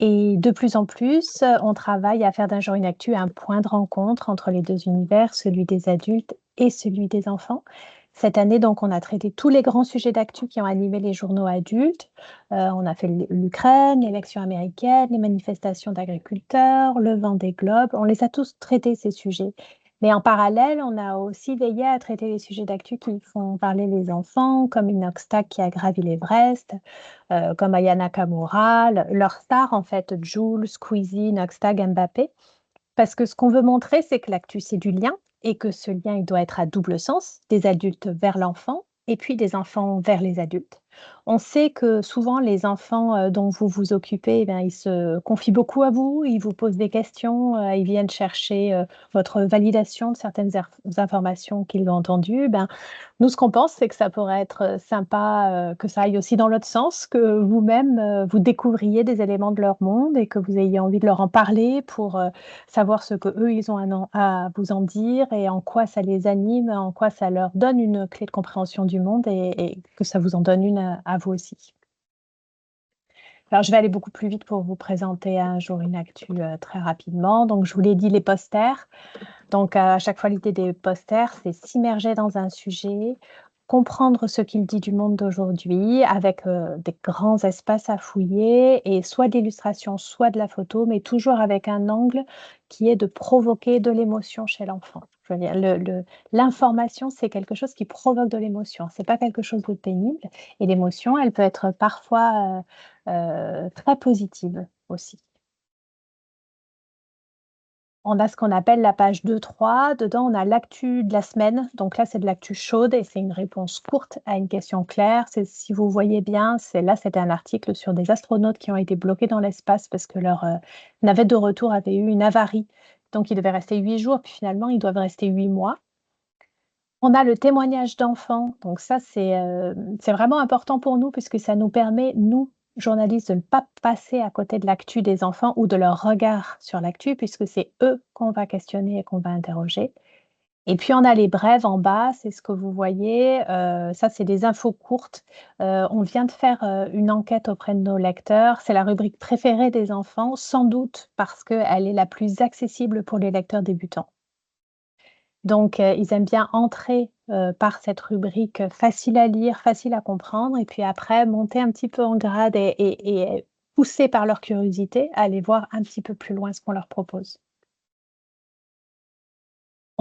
Et de plus en plus, on travaille à faire d'Un jour une actu un point de rencontre entre les 2 univers, celui des adultes et celui des enfants. Cette année, donc, on a traité tous les grands sujets d'actu qui ont animé les journaux adultes. On a fait l'Ukraine, l'élection américaine, les manifestations d'agriculteurs, le Vendée Globe. On les a tous traités, ces sujets. Mais en parallèle, on a aussi veillé à traiter les sujets d'actu qui font parler les enfants, comme Inoxtag qui a gravi l'Everest, comme Aya Nakamura, leurs stars en fait, Jul, Squeezie, Noxtag, Mbappé. Parce que ce qu'on veut montrer, c'est que l'actu, c'est du lien et que ce lien, il doit être à double sens, des adultes vers l'enfant et puis des enfants vers les adultes. On sait que souvent les enfants, dont vous vous occupez, eh bien, ils se confient beaucoup à vous, ils vous posent des questions, ils viennent chercher, votre validation de certaines informations qu'ils ont entendues. Ben, nous, ce qu'on pense, c'est que ça pourrait être, sympa, que ça aille aussi dans l'autre sens, que vous-même, vous découvriez des éléments de leur monde et que vous ayez envie de leur en parler pour, savoir ce qu'eux, ils ont à vous en dire et en quoi ça les anime, en quoi ça leur donne une clé de compréhension du monde et que ça vous en donne une, à vous aussi. Alors, je vais aller beaucoup plus vite pour vous présenter Un jour une actu, très rapidement. Donc, je vous l'ai dit, les posters. Donc, à chaque fois, l'idée des posters, c'est s'immerger dans un sujet, comprendre ce qu'il dit du monde d'aujourd'hui avec des grands espaces à fouiller et soit de l'illustration, soit de la photo, mais toujours avec un angle qui est de provoquer de l'émotion chez l'enfant. Je veux dire, l'information, c'est quelque chose qui provoque de l'émotion. C'est pas quelque chose de pénible. Et l'émotion, elle peut être parfois très positive aussi. On a ce qu'on appelle la page 2-3. Dedans, on a l'actu de la semaine. Donc là, c'est de l'actu chaude et c'est une réponse courte à une question claire. C'est, si vous voyez bien, c'était un article sur des astronautes qui ont été bloqués dans l'espace parce que leur navette de retour avait eu une avarie. Donc, ils devaient rester 8 jours, puis finalement, ils doivent rester 8 mois. On a le témoignage d'enfants, donc ça c'est vraiment important pour nous puisque ça nous permet, nous, journalistes, de ne pas passer à côté de l'actu des enfants ou de leur regard sur l'actu puisque c'est eux qu'on va questionner et qu'on va interroger. Et puis on a les brèves en bas, c'est ce que vous voyez, ça c'est des infos courtes. On vient de faire, une enquête auprès de nos lecteurs. C'est la rubrique préférée des enfants, sans doute parce qu'elle est la plus accessible pour les lecteurs débutants. Donc, ils aiment bien entrer, par cette rubrique, facile à lire, facile à comprendre et puis après monter un petit peu en grade et poussés par leur curiosité, à aller voir un petit peu plus loin ce qu'on leur propose.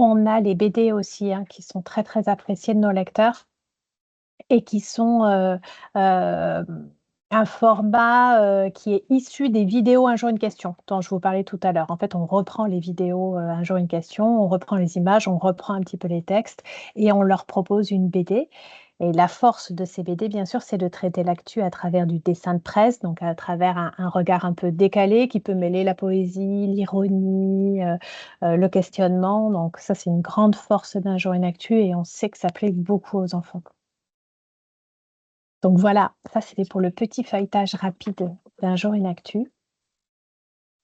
On a les BD aussi, hein, qui sont très, très appréciés de nos lecteurs et qui sont, un format, qui est issu des vidéos Un jour une question, dont je vous parlais tout à l'heure. En fait, on reprend les vidéos, Un jour une question, on reprend les images, on reprend un petit peu les textes et on leur propose une BD et la force de ces BD, bien sûr, c'est de traiter l'actu à travers du dessin de presse, donc à travers un regard un peu décalé qui peut mêler la poésie, l'ironie, le questionnement. Donc ça, c'est une grande force d'Un jour une actu et on sait que ça plaît beaucoup aux enfants. Donc voilà, ça c'était pour le petit feuilletage rapide d'Un jour une actu.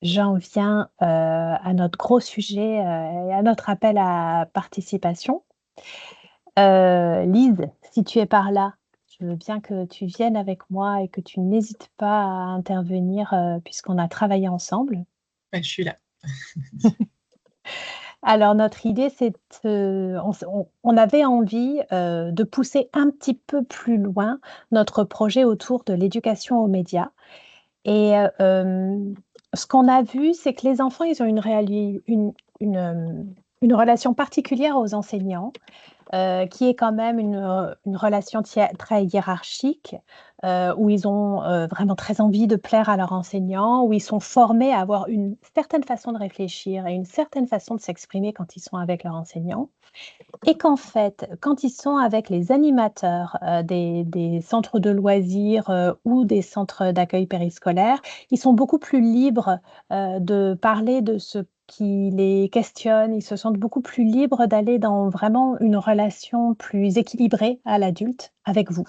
J'en viens, à notre gros sujet, et à notre appel à participation. Lise, si tu es par là, je veux bien que tu viennes avec moi et que tu n'hésites pas à intervenir, puisqu'on a travaillé ensemble. Ouais, je suis là. Alors notre idée, c'est on avait envie, de pousser un petit peu plus loin notre projet autour de l'éducation aux médias et ce qu'on a vu, c'est que les enfants, ils ont une relation particulière aux enseignants, qui est quand même une relation très hiérarchique, où ils ont vraiment très envie de plaire à leur enseignant, où ils sont formés à avoir une certaine façon de réfléchir et une certaine façon de s'exprimer quand ils sont avec leur enseignant. Et qu'en fait, quand ils sont avec les animateurs des centres de loisirs ou des centres d'accueil périscolaire, ils sont beaucoup plus libres de parler de ce qui les questionne. Ils se sentent beaucoup plus libres d'aller dans vraiment une relation plus équilibrée à l'adulte avec vous.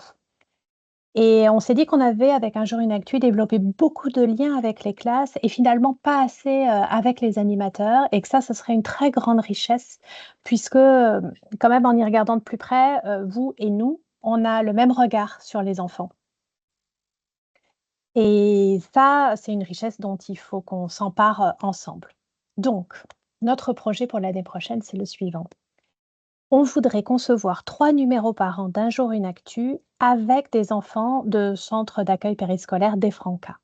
Et on s'est dit qu'on avait, avec Un jour une actu, développé beaucoup de liens avec les classes et finalement pas assez, avec les animateurs et que ça serait une très grande richesse puisque, quand même en y regardant de plus près, vous et nous, on a le même regard sur les enfants et ça, c'est une richesse dont il faut qu'on s'empare, ensemble. Donc notre projet pour l'année prochaine, c'est le suivant. On voudrait concevoir 3 numéros par an d'Un jour une actu avec des enfants de centres d'accueil périscolaire des Francas.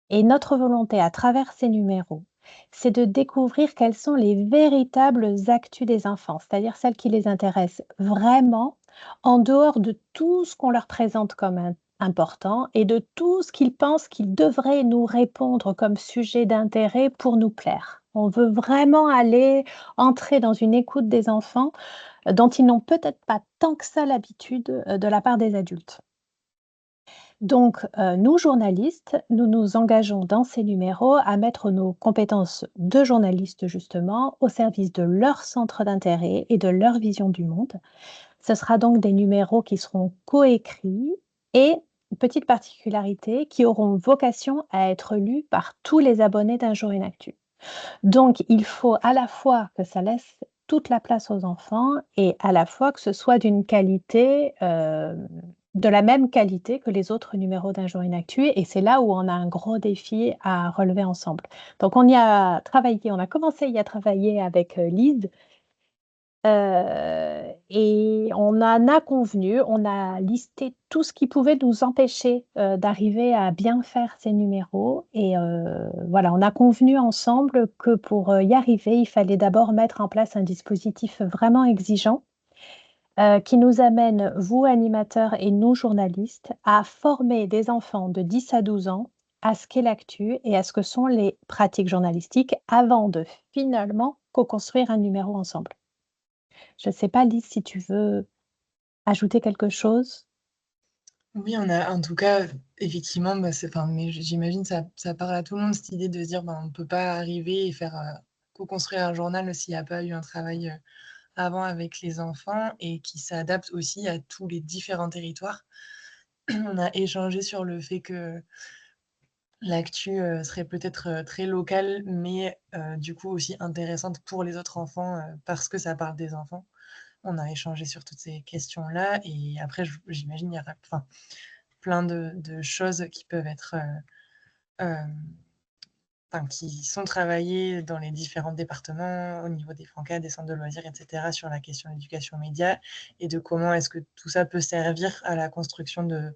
Et notre volonté à travers ces numéros, c'est de découvrir quelles sont les véritables actus des enfants, c'est-à-dire celles qui les intéressent vraiment, en dehors de tout ce qu'on leur présente comme important et de tout ce qu'ils pensent qu'ils devraient nous répondre comme sujet d'intérêt pour nous plaire. On veut vraiment aller entrer dans une écoute des enfants dont ils n'ont peut-être pas tant que ça l'habitude, de la part des adultes. Donc, nous journalistes, nous nous engageons dans ces numéros à mettre nos compétences de journalistes justement au service de leur centre d'intérêt et de leur vision du monde. Ce sera donc des numéros qui seront coécrits et, petite particularité, qui auront vocation à être lus par tous les abonnés d'Un jour une actu. Donc il faut à la fois que ça laisse toute la place aux enfants et à la fois que ce soit d'une qualité, de la même qualité que les autres numéros d'Un jour une actu et c'est là où on a un gros défi à relever ensemble. Donc on y a travaillé, on a commencé à y travailler avec, Lise. Et on en a convenu, on a listé tout ce qui pouvait nous empêcher, d'arriver à bien faire ces numéros et voilà, on a convenu ensemble que pour, y arriver, il fallait d'abord mettre en place un dispositif vraiment exigeant, qui nous amène, vous animateurs et nous journalistes, à former des enfants de 10 à 12 ans à ce qu'est l'actu et à ce que sont les pratiques journalistiques avant de finalement co-construire un numéro ensemble. Je ne sais pas Lise si tu veux ajouter quelque chose? Oui, on a en tout cas, effectivement, bah, mais j'imagine ça parle à tout le monde, cette idée de se dire: «Ben, on ne peut pas arriver et faire, co-construire un journal s'il n'y a pas eu un travail, avant avec les enfants et qui s'adapte aussi à tous les différents territoires». On a échangé sur le fait que l'actu, serait peut-être, très locale, mais du coup aussi intéressante pour les autres enfants, parce que ça parle des enfants. On a échangé sur toutes ces questions-là et après j'imagine il y aura plein de choses qui peuvent être, hem, qui sont travaillées dans les différents départements, au niveau des Francas, des centres de loisirs et cetera, sur la question de l'éducation média et de comment est-ce que tout ça peut servir à la construction de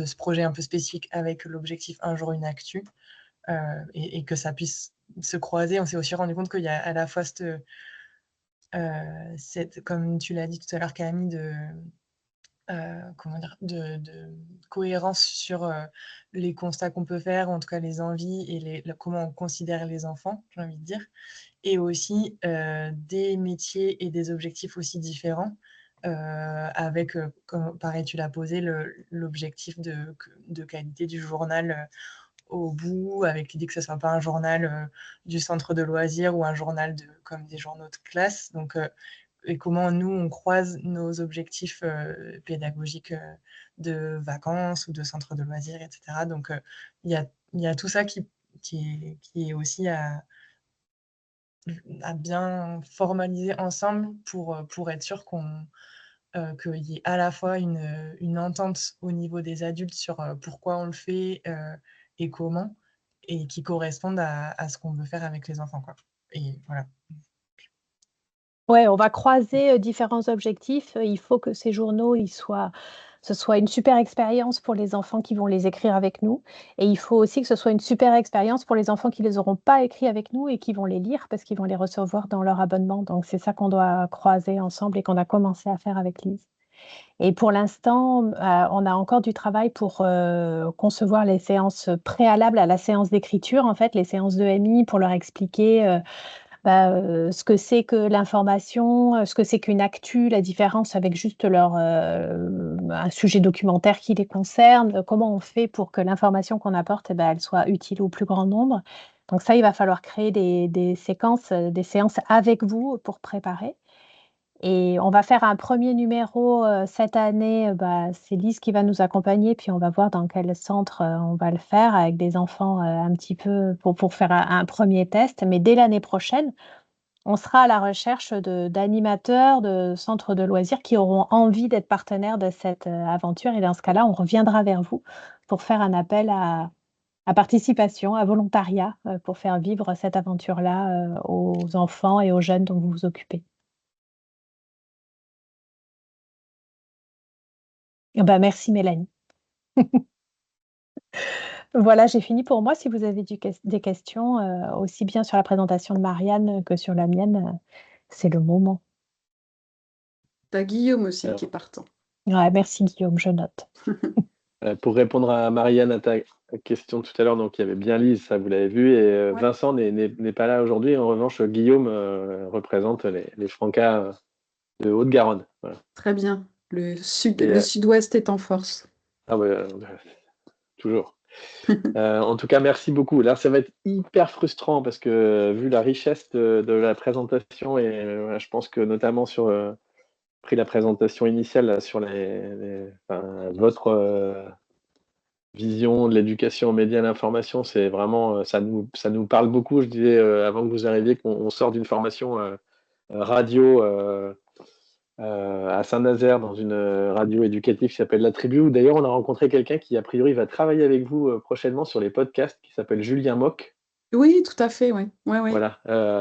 ce projet un peu spécifique avec l'objectif Un jour une actu, et que ça puisse se croiser. On s'est aussi rendu compte qu'il y a à la fois cette comme tu l'as dit tout à l'heure Camille, comment dire? De cohérence sur, les constats qu'on peut faire, ou en tout cas les envies et comment on considère les enfants, j'ai envie de dire. Et aussi, des métiers et des objectifs aussi différents, avec, comme pareil tu l'as posé, l'objectif de qualité du journal, au bout, avec l'idée que ce soit pas un journal, du centre de loisirs ou un journal comme des journaux de classe. Donc, et comment nous, on croise nos objectifs, pédagogiques, de vacances ou de centres de loisirs et cetera. Donc, il y a tout ça qui est aussi à bien formaliser ensemble pour être sûr qu'il y ait à la fois une entente au niveau des adultes sur, pourquoi on le fait, et comment, et qui correspondent à ce qu'on veut faire avec les enfants, quoi. Et voilà. Ouais, on va croiser, différents objectifs. Il faut que ces journaux, ce soit une super expérience pour les enfants qui vont les écrire avec nous et il faut aussi que ce soit une super expérience pour les enfants qui les auront pas écrits avec nous et qui vont les lire parce qu'ils vont les recevoir dans leur abonnement. Donc c'est ça qu'on doit croiser ensemble et qu'on a commencé à faire avec Lise. Et pour l'instant, on a encore du travail pour concevoir les séances préalables à la séance d'écriture, en fait, les séances d'EMI, pour leur expliquer ce que c'est que l'information, ce que c'est qu'une actu, la différence avec juste un sujet documentaire qui les concerne, comment on fait pour que l'information qu'on apporte, elle soit utile au plus grand nombre. Donc ça, il va falloir créer des séquences, des séances avec vous pour préparer. Et on va faire un premier numéro, cette année, c'est Lise qui va nous accompagner, puis on va voir dans quel centre, on va le faire avec des enfants, un petit peu pour faire un 1er test. Mais dès l'année prochaine, on sera à la recherche d'animateurs, de centres de loisirs qui auront envie d'être partenaires de cette, aventure et dans ce cas-là, on reviendra vers vous pour faire un appel à participation, à volontariat, pour faire vivre cette aventure-là, aux enfants et aux jeunes dont vous vous occupez. Merci Mélanie. Voilà, j'ai fini pour moi. Si vous avez des questions, aussi bien sur la présentation de Marianne que sur la mienne, c'est le moment. T'as Guillaume aussi Alors. qui est partant. Ouais, merci Guillaume, je note. Pour répondre à Marianne, à ta question tout à l'heure, donc il y avait bien Lise, ça vous l'avez vu, et Ouais. Vincent n'est pas là aujourd'hui. En revanche, Guillaume représente les Francas de Haute-Garonne. Voilà. Très bien. Le sud-ouest est en force. Ah ouais, toujours. En tout cas, merci beaucoup. Là, ça va être hyper frustrant parce que vu la richesse de la présentation, et je pense que notamment sur pris la présentation initiale là, sur votre vision de l'éducation aux médias et à l'information, c'est vraiment ça nous parle beaucoup. Je disais avant que vous arriviez qu'on sort d'une formation radio à Saint-Nazaire dans une radio éducative qui s'appelle La Tribu, où d'ailleurs on a rencontré quelqu'un qui a priori va travailler avec vous prochainement sur les podcasts, qui s'appelle Julien Mock. Oui, tout à fait, ouais. Ouais. Voilà,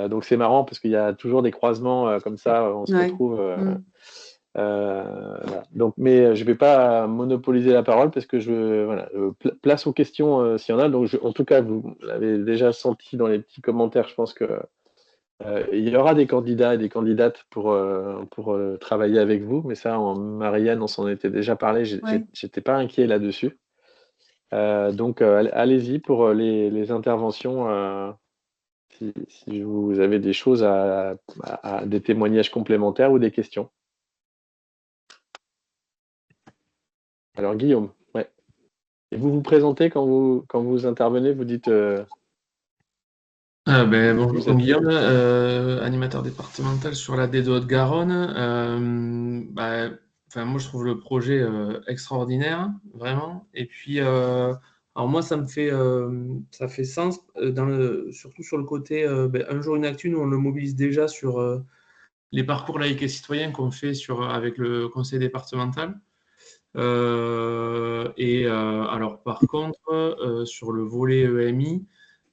donc c'est marrant parce qu'il y a toujours des croisements comme ça, on se retrouve. Voilà. Donc, mais je ne vais pas monopoliser la parole parce que place aux questions s'il y en a. Donc, en tout cas, vous l'avez déjà senti dans les petits commentaires. Je pense que il y aura des candidats et des candidates pour travailler avec vous. Mais ça, Marianne, on s'en était déjà parlé. J'étais pas inquiet là-dessus. Donc, allez-y pour les interventions. Si vous avez des choses des témoignages complémentaires ou des questions. Alors Guillaume, ouais. Et vous vous présentez quand vous intervenez, vous dites. Bonjour Guillaume, animateur départemental sur la D de Haute-Garonne. Moi je trouve le projet extraordinaire, vraiment. Et puis, alors moi ça fait sens, surtout sur le côté un jour une actu, nous on le mobilise déjà sur les parcours laïcs et citoyens qu'on fait avec le conseil départemental. Alors par contre, sur le volet EMI,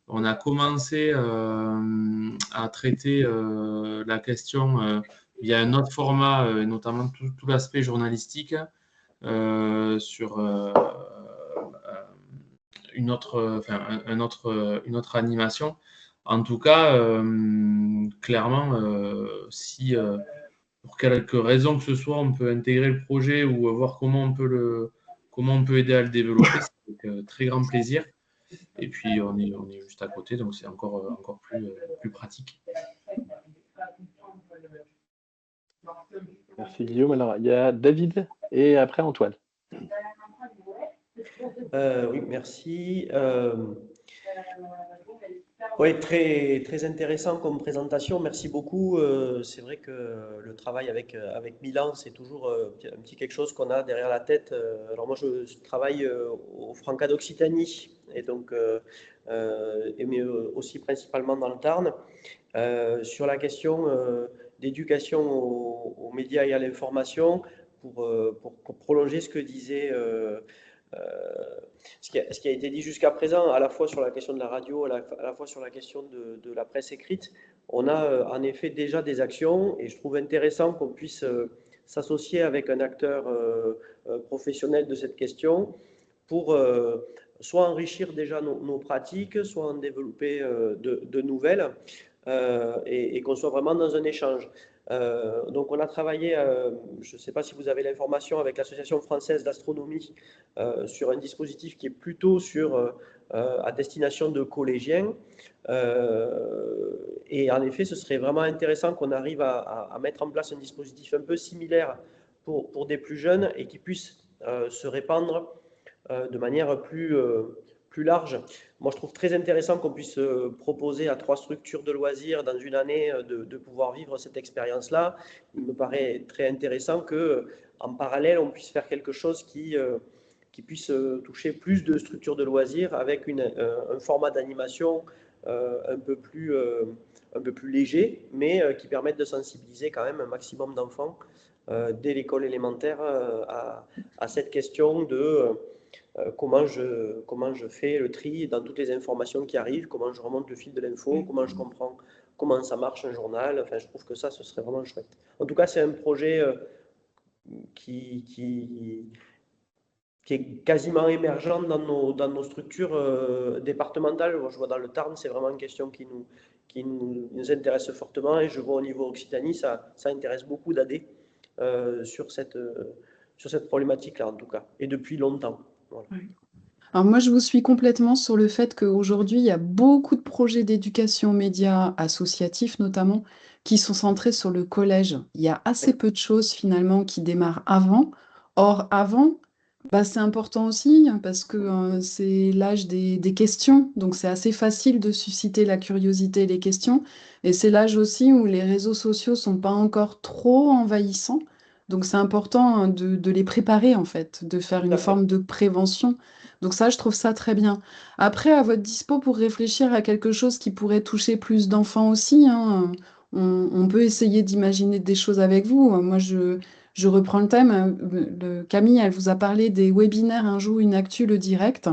on a commencé à traiter la question via un autre format, notamment tout l'aspect journalistique, sur une autre animation. En tout cas, clairement, si pour quelque raison que ce soit, on peut intégrer le projet ou voir comment on peut aider à le développer, c'est avec très grand plaisir. Et puis, on est juste à côté, donc c'est encore plus pratique. Merci Guillaume. Alors, il y a David et après Antoine. Oui, merci. Oui, très, très intéressant comme présentation. Merci beaucoup. C'est vrai que le travail avec Milan, c'est toujours un petit quelque chose qu'on a derrière la tête. Alors moi, je travaille au Franca d'Occitanie et donc mais aussi principalement dans le Tarn. Sur la question d'éducation aux médias et à l'information, pour prolonger ce que disait ce qui a été dit jusqu'à présent, à la fois sur la question de la radio, à la fois sur la question de la presse écrite, on a en effet déjà des actions et je trouve intéressant qu'on puisse s'associer avec un acteur professionnel de cette question pour soit enrichir déjà nos pratiques, soit en développer de nouvelles. et qu'on soit vraiment dans un échange. Donc on a travaillé, je ne sais pas si vous avez l'information, avec l'Association française d'astronomie sur un dispositif qui est plutôt à destination de collégiens. Et en effet, ce serait vraiment intéressant qu'on arrive à mettre en place un dispositif un peu similaire pour des plus jeunes et qui puisse se répandre de manière plus large. Moi, je trouve très intéressant qu'on puisse proposer à 3 structures de loisirs dans une année de pouvoir vivre cette expérience-là. Il me paraît très intéressant qu'en parallèle, on puisse faire quelque chose qui puisse toucher plus de structures de loisirs avec un format d'animation un peu plus léger, mais qui permette de sensibiliser quand même un maximum d'enfants dès l'école élémentaire à cette question de comment je fais le tri dans toutes les informations qui arrivent, comment je remonte le fil de l'info, comment je comprends comment ça marche un journal. Enfin, je trouve que ça, ce serait vraiment chouette. En tout cas, c'est un projet qui est quasiment émergent dans nos structures départementales. Je vois dans le Tarn, c'est vraiment une question qui nous intéresse fortement, et je vois au niveau Occitanie, ça intéresse beaucoup d'AD sur cette problématique-là, en tout cas, et depuis longtemps. Voilà. Oui. Alors moi, je vous suis complètement sur le fait qu'aujourd'hui, il y a beaucoup de projets d'éducation aux médias associatifs notamment qui sont centrés sur le collège. Il y a assez peu de choses finalement qui démarrent avant. Or, avant, c'est important aussi parce que c'est l'âge des questions. Donc, c'est assez facile de susciter la curiosité et les questions. Et c'est l'âge aussi où les réseaux sociaux sont pas encore trop envahissants. Donc, c'est important de les préparer en fait, de faire Tout une à fait. forme de prévention. Donc ça, je trouve ça très bien. Après, à votre dispo pour réfléchir à quelque chose qui pourrait toucher plus d'enfants aussi, hein, on peut essayer d'imaginer des choses avec vous. Moi, je reprends le thème. Camille, elle vous a parlé des webinaires Un jour, une actu, le direct.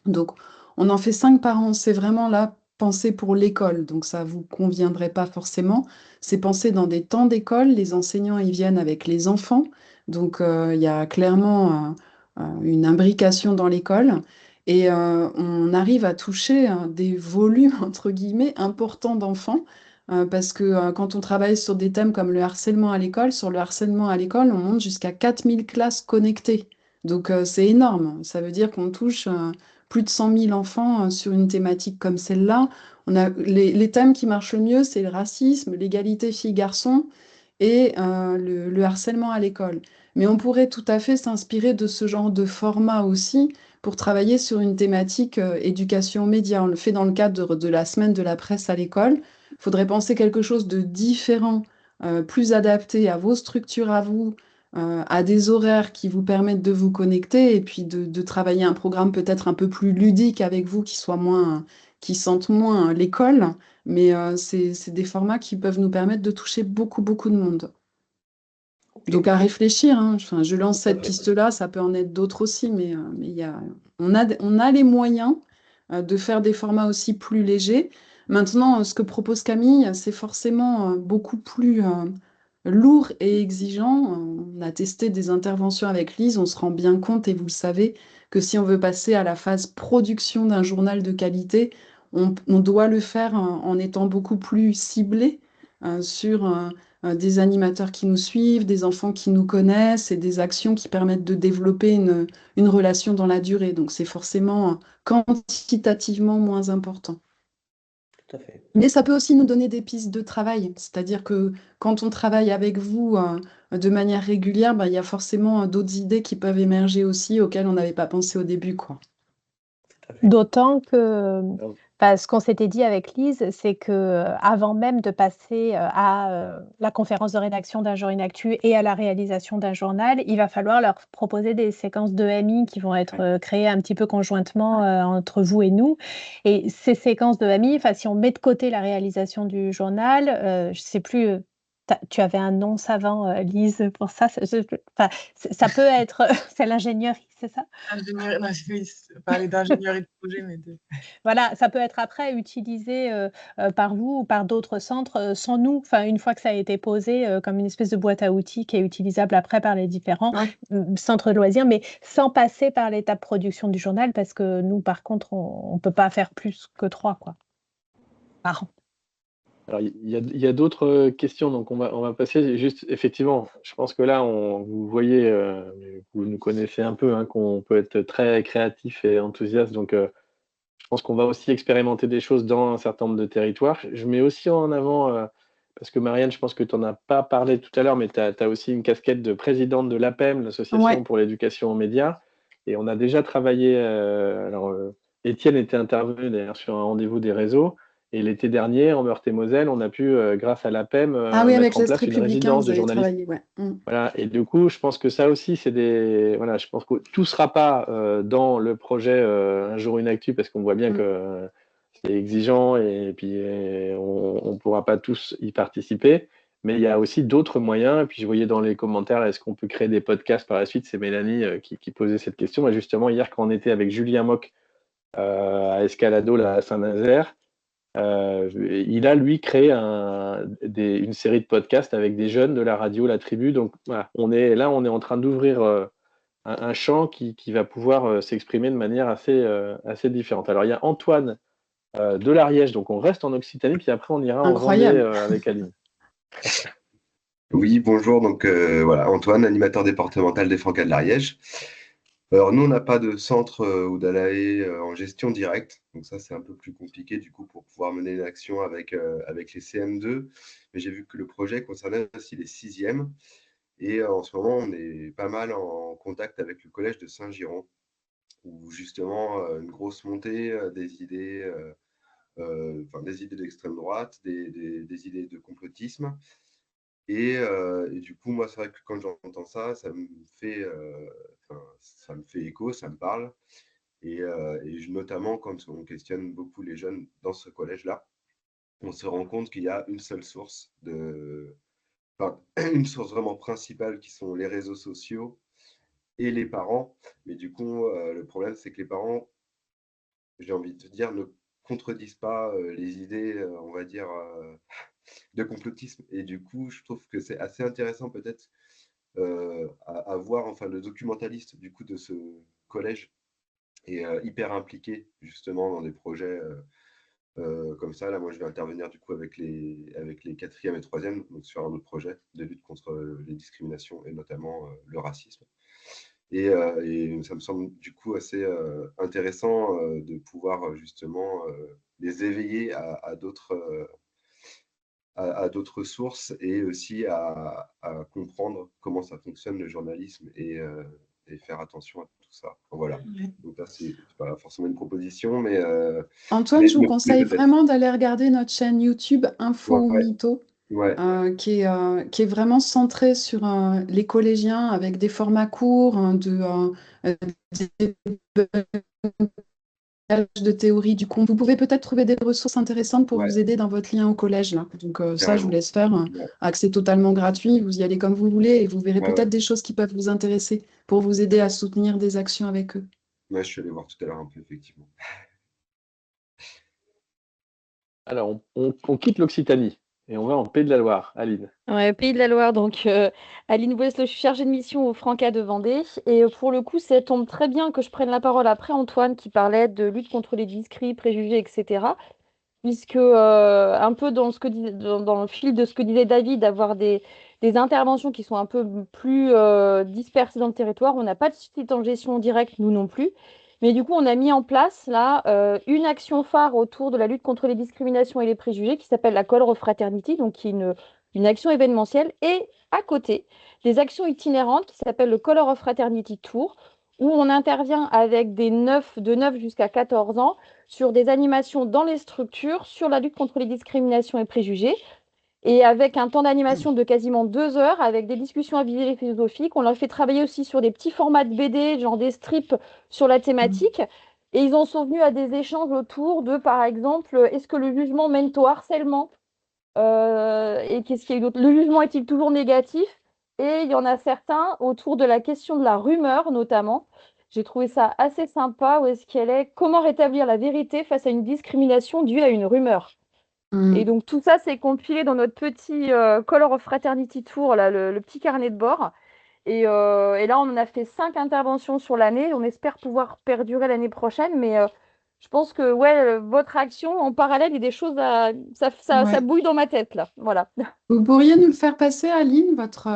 Donc, on en fait 5 par an. C'est vraiment là, pensé pour l'école. Donc, ça vous conviendrait pas forcément. C'est pensé dans des temps d'école. Les enseignants, ils viennent avec les enfants. Donc, il y a clairement une imbrication dans l'école. Et on arrive à toucher des volumes, entre guillemets, importants d'enfants. Parce que quand on travaille sur des thèmes comme le harcèlement à l'école, sur le harcèlement à l'école, on monte jusqu'à 4000 classes connectées. Donc, c'est énorme. Ça veut dire qu'on touche plus de 100 000 enfants sur une thématique comme celle-là. On a les thèmes qui marchent le mieux, c'est le racisme, l'égalité filles-garçons et le harcèlement à l'école. Mais on pourrait tout à fait s'inspirer de ce genre de format aussi pour travailler sur une thématique éducation aux médias. On le fait dans le cadre de la semaine de la presse à l'école. Il faudrait penser quelque chose de différent, plus adapté à vos structures à vous, à des horaires qui vous permettent de vous connecter et puis de travailler un programme peut-être un peu plus ludique avec vous, qui sentent moins l'école, mais c'est des formats qui peuvent nous permettre de toucher beaucoup, beaucoup de monde. Ok. Donc à réfléchir, hein. Enfin, je lance Tout à cette fait. piste-là, ça peut en être d'autres aussi, mais on a les moyens de faire des formats aussi plus légers. Maintenant, ce que propose Camille, c'est forcément beaucoup plus lourd et exigeant. On a testé des interventions avec Lise, on se rend bien compte, et vous le savez, que si on veut passer à la phase production d'un journal de qualité, on doit le faire en étant beaucoup plus ciblé sur des animateurs qui nous suivent, des enfants qui nous connaissent et des actions qui permettent de développer une relation dans la durée. Donc c'est forcément quantitativement moins important. Tout à fait. Mais ça peut aussi nous donner des pistes de travail. C'est-à-dire que quand on travaille avec vous de manière régulière, il y a forcément d'autres idées qui peuvent émerger aussi auxquelles on n'avait pas pensé au début, quoi. Tout à fait. D'autant que, Ah, ce qu'on s'était dit avec Lise, c'est que avant même de passer à la conférence de rédaction d'un jour une actu et à la réalisation d'un journal, il va falloir leur proposer des séquences de MI qui vont être créées un petit peu conjointement entre vous et nous. Et ces séquences de MI, si on met de côté la réalisation du journal, je ne sais plus. Tu avais un nom savant, Lise, pour ça. Ça peut être, c'est l'ingénierie, c'est ça? Ingénierie, non, oui, parler d'ingénierie de projet, mais Voilà, ça peut être après utilisé, par vous ou par d'autres centres, sans nous. Une fois que ça a été posé, comme une espèce de boîte à outils qui est utilisable après par les différents, Ouais. centres de loisirs, mais sans passer par l'étape production du journal parce que nous, par contre, on peut pas faire plus que 3 quoi, par an. Alors, il y a d'autres questions, donc on va passer juste, effectivement, je pense que là, vous voyez, vous nous connaissez un peu, hein, qu'on peut être très créatif et enthousiaste, donc je pense qu'on va aussi expérimenter des choses dans un certain nombre de territoires. Je mets aussi en avant, parce que Marianne, je pense que tu n'en as pas parlé tout à l'heure, mais tu as aussi une casquette de présidente de l'APEM, l'Association Ouais, pour l'éducation aux médias, et on a déjà travaillé, Étienne était intervenu d'ailleurs sur un rendez-vous des réseaux, et l'été dernier, en Meurthe-et-Moselle, on a pu, grâce à l'APEM, ah oui, avec mettre en l'Est place une républicain, résidence vous de avez journalistes. travaillé, ouais. Voilà, et du coup, je pense que ça aussi, voilà, je pense que tout sera pas dans le projet Un jour une actu, parce qu'on voit bien Mm. que c'est exigeant et puis on pourra pas tous y participer. Mais il y a aussi d'autres moyens. Et puis je voyais dans les commentaires, est-ce qu'on peut créer des podcasts par la suite? C'est Mélanie qui posait cette question. Et justement, hier, quand on était avec Julien Mock à Escalado, là, à Saint-Nazaire, il a, lui, créé une série de podcasts avec des jeunes de la radio, la tribu. Donc voilà, on est en train d'ouvrir un champ qui va pouvoir s'exprimer de manière assez différente. Alors, il y a Antoine de l'Ariège, donc on reste en Occitanie, puis après on ira en Vendée Incroyable. avec Aline. Oui, bonjour. Donc voilà, Antoine, animateur départemental des Francas de l'Ariège. Alors nous, on n'a pas de centre ou d'ALAE en gestion directe, donc ça c'est un peu plus compliqué du coup pour pouvoir mener une action avec les CM2. Mais j'ai vu que le projet concernait aussi les 6e et en ce moment on est pas mal en contact avec le collège de Saint-Giron où justement une grosse montée des idées, des idées d'extrême droite, des idées de complotisme. Et du coup, moi, c'est vrai que quand j'entends ça, ça me fait écho, ça me parle. Notamment, quand on questionne beaucoup les jeunes dans ce collège-là, on se rend compte qu'il y a une seule source une source vraiment principale qui sont les réseaux sociaux et les parents. Mais du coup, le problème, c'est que les parents, j'ai envie de te dire, ne contredisent pas les idées, on va dire, de complotisme. Et du coup, je trouve que c'est assez intéressant peut-être à voir, enfin, le documentaliste du coup de ce collège est hyper impliqué justement dans des projets comme ça. Là, moi, je vais intervenir du coup avec les 4e et 3e, donc sur un autre projet de lutte contre les discriminations et notamment le racisme. Et ça me semble du coup assez intéressant de pouvoir justement les éveiller à d'autres sources et aussi à comprendre comment ça fonctionne le journalisme et faire attention à tout ça. Voilà. Ouais. Donc là, c'est pas forcément une proposition, mais Antoine, je vous mais conseille peut-être. vraiment d'aller regarder notre chaîne YouTube Info ou Ouais, Mytho, ouais, qui est vraiment centrée sur les collégiens avec des formats courts, des de théorie du compte. Vous pouvez peut-être trouver des ressources intéressantes pour ouais, vous aider dans votre lien au collège, là. Donc ça, je vous carrément. laisse faire. Ouais, Accès totalement gratuit, vous y allez comme vous voulez et vous verrez ouais, ouais. peut-être des choses qui peuvent vous intéresser pour vous aider à soutenir des actions avec eux. Ouais, je suis allé voir tout à l'heure un peu, effectivement. Alors, on quitte l'Occitanie et on va en Pays de la Loire. Aline. Ouais, Pays de la Loire, donc Aline Boesle, je suis chargée de mission au Franca de Vendée. Et pour le coup, ça tombe très bien que je prenne la parole après Antoine qui parlait de lutte contre les discrits, préjugés, etc. Puisque un peu dans le fil de ce que disait David, d'avoir des interventions qui sont un peu plus dispersées dans le territoire. On n'a pas de site en gestion directe, nous non plus. Mais du coup, on a mis en place là une action phare autour de la lutte contre les discriminations et les préjugés qui s'appelle la Color of Fraternity, donc qui est une action événementielle. Et à côté, des actions itinérantes qui s'appellent le Color of Fraternity Tour, où on intervient avec de 9 jusqu'à 14 ans sur des animations dans les structures, sur la lutte contre les discriminations et préjugés, et avec un temps d'animation de quasiment 2 heures, avec des discussions à visée philosophiques. On leur fait travailler aussi sur des petits formats de BD, genre des strips sur la thématique. Et ils en sont venus à des échanges autour de, par exemple, est-ce que le jugement mène au harcèlement? Et qu'est-ce qu'il y a eu d'autre? Le jugement est-il toujours négatif? Et il y en a certains autour de la question de la rumeur, notamment. J'ai trouvé ça assez sympa. Où est-ce qu'elle est? Comment rétablir la vérité face à une discrimination due à une rumeur? Et donc tout ça, c'est compilé dans notre petit Color of Fraternity Tour, là, le petit carnet de bord. Et là, on en a fait 5 interventions sur l'année. On espère pouvoir perdurer l'année prochaine, mais je pense que ouais, votre action en parallèle, il y a des choses ça Ouais. bouille dans ma tête là. Voilà. Vous pourriez nous le faire passer, Aline, votre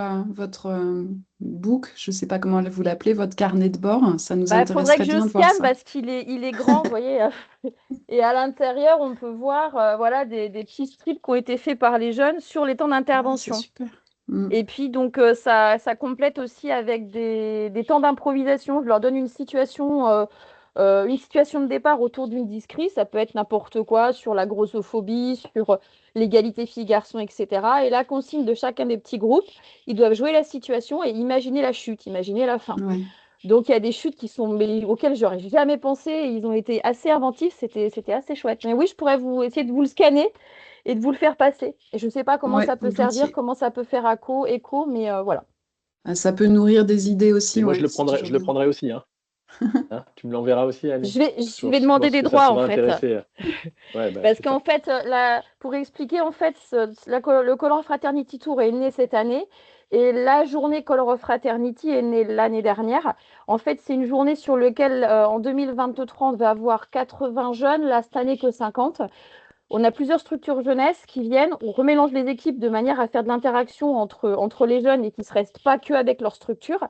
book, je ne sais pas comment vous l'appelez, votre carnet de bord. Ça nous Bah, faudrait que intéresserait je bien de voir scanne ça. parce qu'il est grand, vous voyez. Et à l'intérieur, on peut voir voilà, des petits strips qui ont été faits par les jeunes sur les temps Ah, c'est d'intervention. super. Mm. Et puis, donc, ça complète aussi avec des temps d'improvisation. Je leur donne une situation de départ autour d'une discrie. Ça peut être n'importe quoi sur la grossophobie, sur l'égalité filles-garçons, etc. Et la consigne de chacun des petits groupes, ils doivent jouer la situation et imaginer la chute, imaginer la fin. Ouais. Donc, il y a des chutes auxquelles j'aurais jamais pensé. Et ils ont été assez inventifs. C'était assez chouette. Mais oui, je pourrais essayer de vous le scanner et de vous le faire passer. Et je ne sais pas comment Ouais, ça peut servir, volontiers. comment ça peut faire écho, mais voilà. Ah, ça peut nourrir des idées Et aussi, moi, ouais, c'est toujours je le bien. prendrai aussi. Hein. Hein, tu me l'enverras aussi, Aline. Je vais Je demander pense des que ça droits, en pourrait fait. intéresser. Ouais, bah, Parce c'est qu'en ça. fait, pour expliquer, en fait, le Color Fraternity Tour est né cette année et la journée Color Fraternity est née l'année dernière. En fait, c'est une journée sur laquelle, en 2023, on va avoir 80 jeunes, là, cette année que 50. On a plusieurs structures jeunesse qui viennent, on remélange les équipes de manière à faire de l'interaction entre les jeunes et qui ne se restent pas que avec leur structure.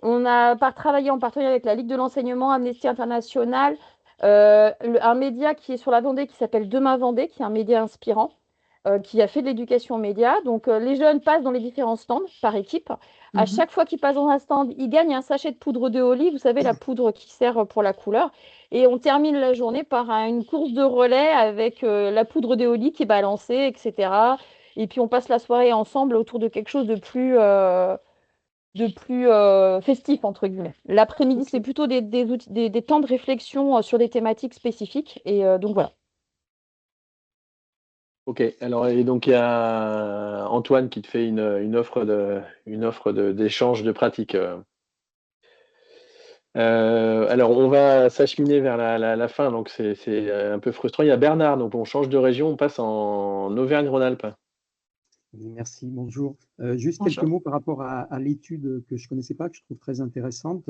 On a travaillé en partenariat avec la Ligue de l'enseignement, Amnesty International, un média qui est sur la Vendée qui s'appelle Demain Vendée, qui est un média inspirant, qui a fait de l'éducation aux médias. Donc, les jeunes passent dans les différents stands par équipe. À Mhm. chaque fois qu'ils passent dans un stand, ils gagnent un sachet de poudre de Oli, vous savez, la poudre qui sert pour la couleur. Et on termine la journée par une course de relais avec la poudre de Oli qui est balancée, etc. Et puis, on passe la soirée ensemble autour de quelque chose de plus festif, entre guillemets. L'après-midi, Ok. c'est plutôt des temps de réflexion sur des thématiques spécifiques. Et donc voilà. Ok. Alors, et donc, il y a Antoine qui te fait une offre d'échange de pratiques. Alors, on va s'acheminer vers la fin, donc c'est un peu frustrant. Il y a Bernard, donc on change de région, on passe en Auvergne-Rhône-Alpes. Oui, merci, bonjour. Juste quelques Bonjour. mots par rapport à l'étude que je ne connaissais pas, que je trouve très intéressante.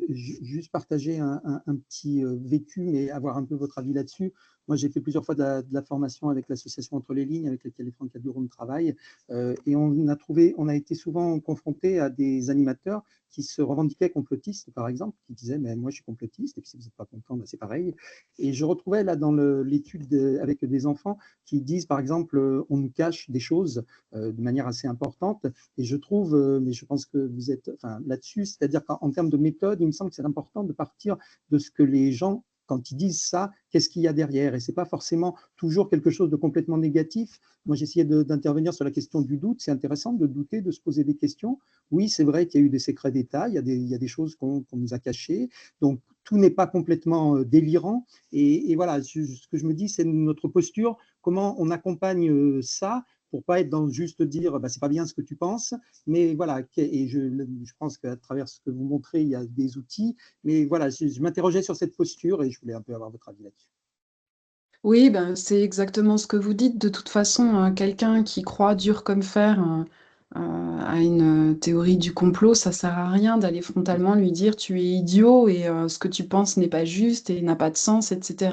Juste partager un petit vécu, mais avoir un peu votre avis là-dessus. Moi, j'ai fait plusieurs fois de la formation avec l'association Entre les Lignes, avec laquelle les Franca Durum travaillent, et on a été souvent confrontés à des animateurs qui se revendiquaient complotistes, par exemple, qui disaient mais moi je suis complotiste, et puis si vous n'êtes pas content, ben, c'est pareil. Et je retrouvais là dans l'étude avec des enfants qui disent, par exemple, on nous cache des choses de manière assez importante. Et je trouve, mais je pense que vous êtes là-dessus, c'est-à-dire qu'en termes de méthode, il me semble que c'est important de partir de ce que les gens, quand ils disent ça, qu'est-ce qu'il y a derrière? Et ce n'est pas forcément toujours quelque chose de complètement négatif. Moi, j'essayais d'intervenir sur la question du doute. C'est intéressant de douter, de se poser des questions. Oui, c'est vrai qu'il y a eu des secrets d'État, il y a des choses qu'on nous a cachées. Donc, tout n'est pas complètement délirant. Et voilà, ce que je me dis, c'est notre posture, comment on accompagne ça pour pas être dans juste dire bah, c'est pas bien ce que tu penses, mais voilà, et je pense qu'à travers ce que vous montrez, il y a des outils, mais voilà, je m'interrogeais sur cette posture et je voulais un peu avoir votre avis là-dessus. Oui, ben, c'est exactement ce que vous dites. De toute façon, quelqu'un qui croit dur comme fer à une théorie du complot, ça sert à rien d'aller frontalement lui dire tu es idiot et ce que tu penses n'est pas juste et n'a pas de sens, etc.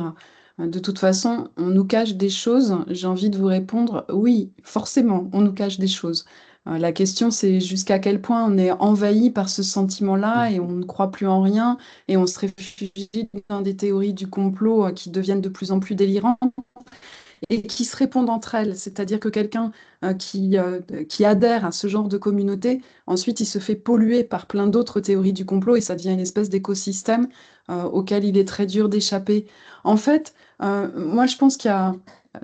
De toute façon, on nous cache des choses. J'ai envie de vous répondre, oui, forcément, on nous cache des choses. La question, c'est jusqu'à quel point on est envahi par ce sentiment-là et on ne croit plus en rien et on se réfugie dans des théories du complot qui deviennent de plus en plus délirantes et qui se répondent entre elles. C'est-à-dire que quelqu'un qui adhère à ce genre de communauté, ensuite il se fait polluer par plein d'autres théories du complot et ça devient une espèce d'écosystème auquel il est très dur d'échapper. En fait, moi je pense qu'il y a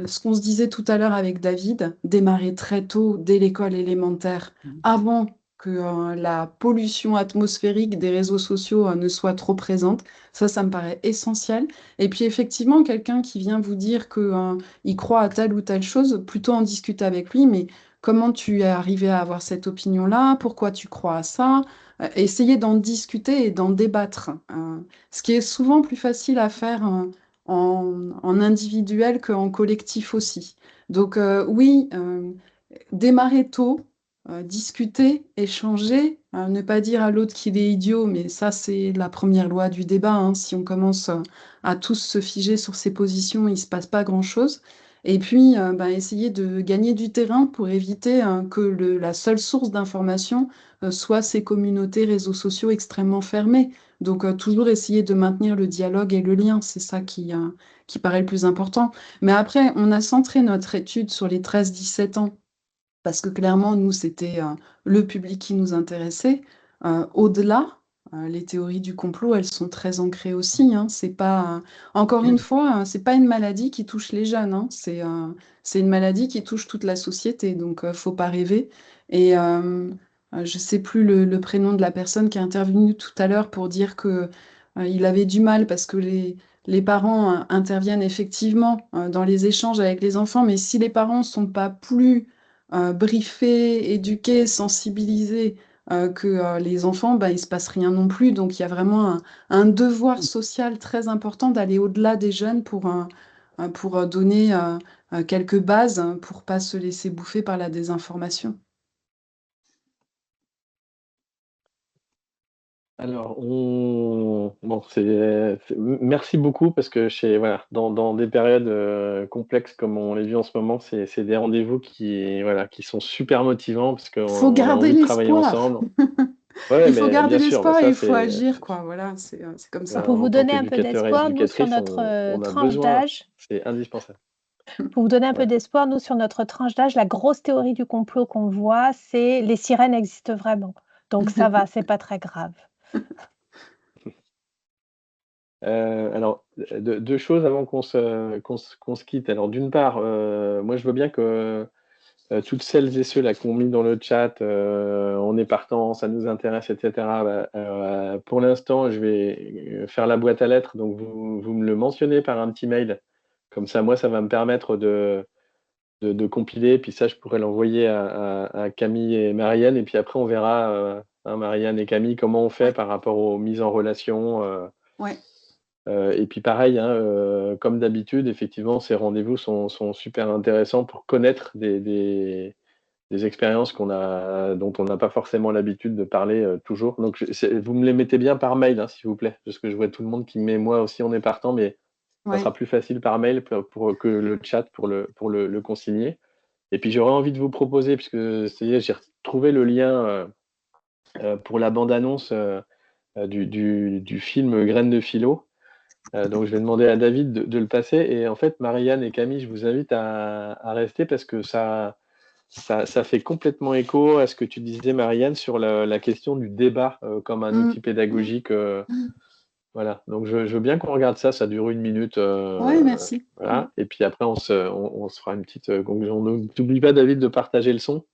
ce qu'on se disait tout à l'heure avec David, démarrer très tôt, dès l'école élémentaire, avant que la pollution atmosphérique des réseaux sociaux ne soit trop présente. Ça me paraît essentiel. Et puis effectivement, quelqu'un qui vient vous dire que il croit à telle ou telle chose, plutôt en discuter avec lui, mais comment tu es arrivé à avoir cette opinion-là? Pourquoi tu crois à ça? Essayer d'en discuter et d'en débattre. Ce qui est souvent plus facile à faire en individuel qu'en collectif aussi. Donc oui, démarrer tôt, discuter, échanger, ne pas dire à l'autre qu'il est idiot, mais ça, c'est la première loi du débat, hein. Si on commence à tous se figer sur ses positions, il ne se passe pas grand-chose. Et puis, essayer de gagner du terrain pour éviter que la seule source d'information soit ces communautés, réseaux sociaux extrêmement fermés. Donc, toujours essayer de maintenir le dialogue et le lien, c'est ça qui paraît le plus important. Mais après, on a centré notre étude sur les 13-17 ans parce que clairement, nous, c'était le public qui nous intéressait. Au-delà, les théories du complot, elles sont très ancrées aussi, hein. C'est pas, encore une fois, c'est pas une maladie qui touche les jeunes, hein. C'est une maladie qui touche toute la société, donc faut pas rêver. Et je sais plus le prénom de la personne qui est intervenue tout à l'heure pour dire que il avait du mal parce que les parents interviennent effectivement dans les échanges avec les enfants, mais si les parents sont pas plus briefés, éduqués, sensibilisés, que les enfants, il ne se passe rien non plus. Donc il y a vraiment un devoir social très important d'aller au-delà des jeunes pour donner quelques bases pour ne pas se laisser bouffer par la désinformation. Alors, merci beaucoup parce que voilà, dans des périodes complexes comme on les vit en ce moment, c'est des rendez-vous qui sont super motivants parce Il faut qu'on a garder envie de travailler l'espoir. ensemble. Ouais, Il faut mais garder bien sûr, l'espoir et ça il faut agir, quoi. Voilà, c'est comme ça. Pour vous en tant donner un peu qu'éducateur et d'espoir, nous, sur éducatrice, notre on a tranche besoin, d'âge, c'est indispensable. pour vous donner un peu Ouais. d'espoir, nous, sur notre tranche d'âge, la grosse théorie du complot qu'on voit, c'est les sirènes existent vraiment. Donc ça va, c'est pas très grave. Alors, deux choses avant qu'on se quitte. Alors, d'une part, moi, je veux bien que toutes celles et ceux là qui ont mis dans le chat, on est partant, ça nous intéresse, etc. Pour l'instant, je vais faire la boîte à lettres, donc vous me le mentionnez par un petit mail. Comme ça, moi, ça va me permettre de compiler, puis ça, je pourrais l'envoyer à Camille et Marianne, et puis après, on verra, Marianne et Camille, comment on fait par rapport aux mises en relation. Ouais. Et puis pareil, hein, comme d'habitude, effectivement, ces rendez-vous sont super intéressants pour connaître des expériences dont on n'a pas forcément l'habitude de parler toujours. Donc, vous me les mettez bien par mail, hein, s'il vous plaît, parce que je vois tout le monde qui met moi aussi, on est partant, mais ça sera plus facile par mail pour que le chat pour le consigner. Et puis, j'aurais envie de vous proposer, puisque j'ai retrouvé le lien pour la bande-annonce du film Graines de philo. Donc, je vais demander à David de le passer. Et en fait, Marianne et Camille, je vous invite à rester parce que ça fait complètement écho à ce que tu disais, Marianne, sur la question du débat comme un outil pédagogique. Voilà. Donc, je veux bien qu'on regarde ça. Ça dure 1 minute. Oui, merci. Voilà. Et puis après, on se fera une petite conclusion. N'oublie pas, David, de partager le son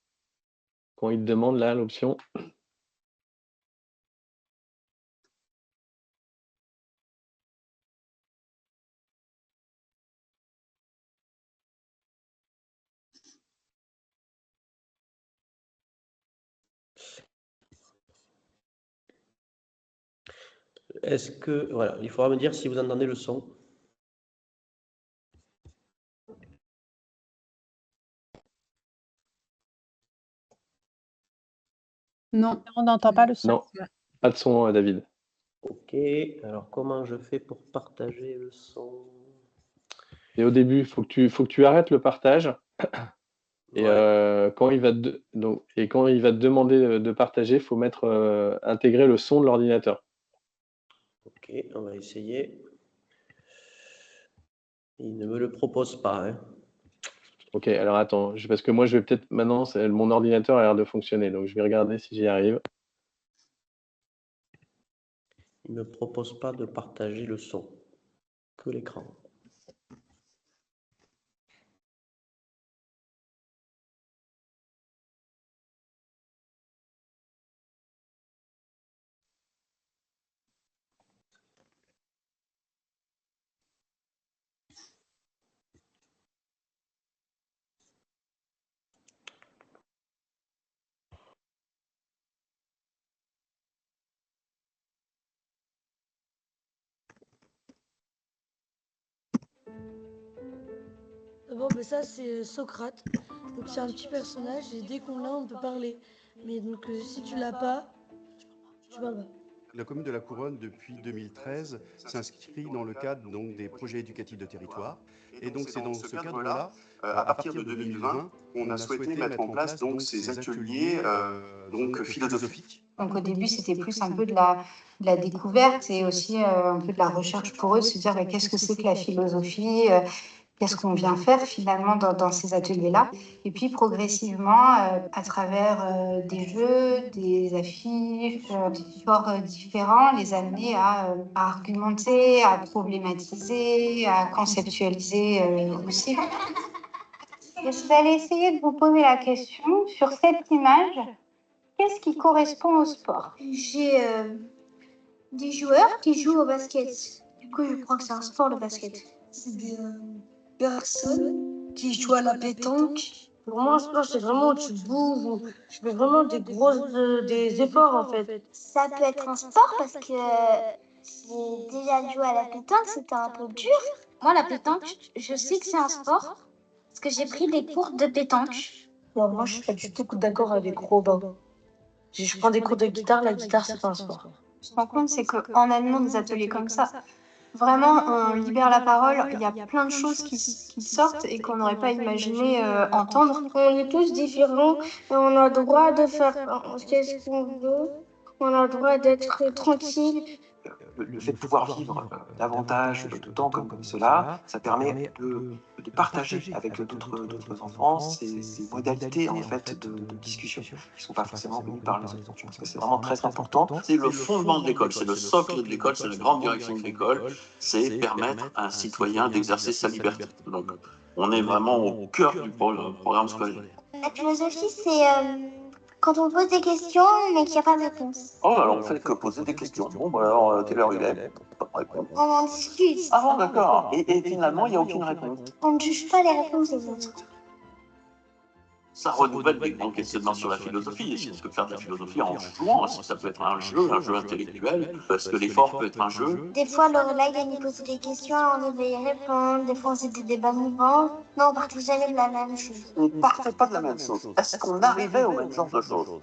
quand il te demande là l'option. Est-ce que, voilà, il faudra me dire si vous entendez le son. Non. On n'entend pas le son. Non, pas de son, David. Ok, alors comment je fais pour partager le son? Et au début, il faut que tu arrêtes le partage. Et Ouais. quand il va te demander de partager, il faut intégrer le son de l'ordinateur. Ok, on va essayer. Il ne me le propose pas, hein. Ok, alors attends, parce que moi je vais peut-être maintenant, mon ordinateur a l'air de fonctionner, donc je vais regarder si j'y arrive. Il ne me propose pas de partager le son, que l'écran. D'abord, ça, c'est Socrate. Donc, c'est un petit personnage et dès qu'on l'a, on peut parler. Mais donc, si tu l'as pas, tu parles pas. La commune de la Couronne, depuis 2013, s'inscrit dans le cadre donc, des projets éducatifs de territoire. Et donc, c'est dans ce cadre-là, à partir de 2020, qu'on a souhaité mettre en place donc, ces ateliers donc, philosophiques. Donc, au début, c'était plus un peu de la découverte et aussi un peu de la recherche pour eux, se dire qu'est-ce que c'est que la philosophie, qu'est-ce qu'on vient faire finalement dans ces ateliers-là. Et puis progressivement, à travers des jeux, des affiches, des supports différents, les amener à argumenter, à problématiser, à conceptualiser aussi. Je vais aller essayer de vous poser la question sur cette image. Qu'est-ce qui correspond au sport? J'ai des joueurs qui jouent au basket. Du coup, je crois que c'est un sport, le basket. C'est des personnes qui jouent à la pétanque. Pour moi, un sport, c'est vraiment où tu bouges, où tu fais vraiment des efforts, en fait. Ça peut être un sport parce que j'ai déjà joué à la pétanque, c'était un peu dur. Moi, la pétanque, je sais que c'est un sport parce que j'ai pris des cours de pétanque. Non, moi, je suis pas du tout d'accord avec Robin. Je prends des cours de guitare, la guitare, c'est pas un sport. Je me rends compte, c'est qu'en animant des ateliers comme ça, vraiment, on libère la parole. Il y a plein de choses qui sortent et qu'on n'aurait pas imaginé entendre. On est tous différents et on a le droit de faire ce qu'on veut. On a le droit d'être tranquille. Le fait de pouvoir vivre davantage de temps comme cela, ça permet de partager avec d'autres enfants ces modalités en fait de discussion qui ne sont pas forcément venues par les autres. Je pense que c'est vraiment très important. C'est le fondement de l'école, c'est le socle de l'école, c'est la grande direction de l'école, c'est permettre à un citoyen d'exercer sa liberté. Donc on est vraiment au cœur du programme scolaire. La philosophie, c'est quand on pose des questions mais qu'il n'y a pas de réponse. Oh, alors on fait que poser des questions. Bon, bah alors, quelle heure il est? Pas de réponse. On en discute. Ah bon, d'accord. Et finalement, il n'y a aucune réponse. On ne juge pas les réponses des autres. Ça renouvelle des grands questionnements sur la philosophie. Est-ce qu'on peut faire de la philosophie en jouant? Est-ce que ça peut être un jeu intellectuel? Est-ce que l'effort peut être un jeu? Des fois, Lorelai, elle nous posait des questions, on devait y répondre. Des fois, c'était des débats mouvants. Mais on partait jamais de la même chose. On ne partait pas de la même chose. Est-ce qu'on arrivait au même genre de choses?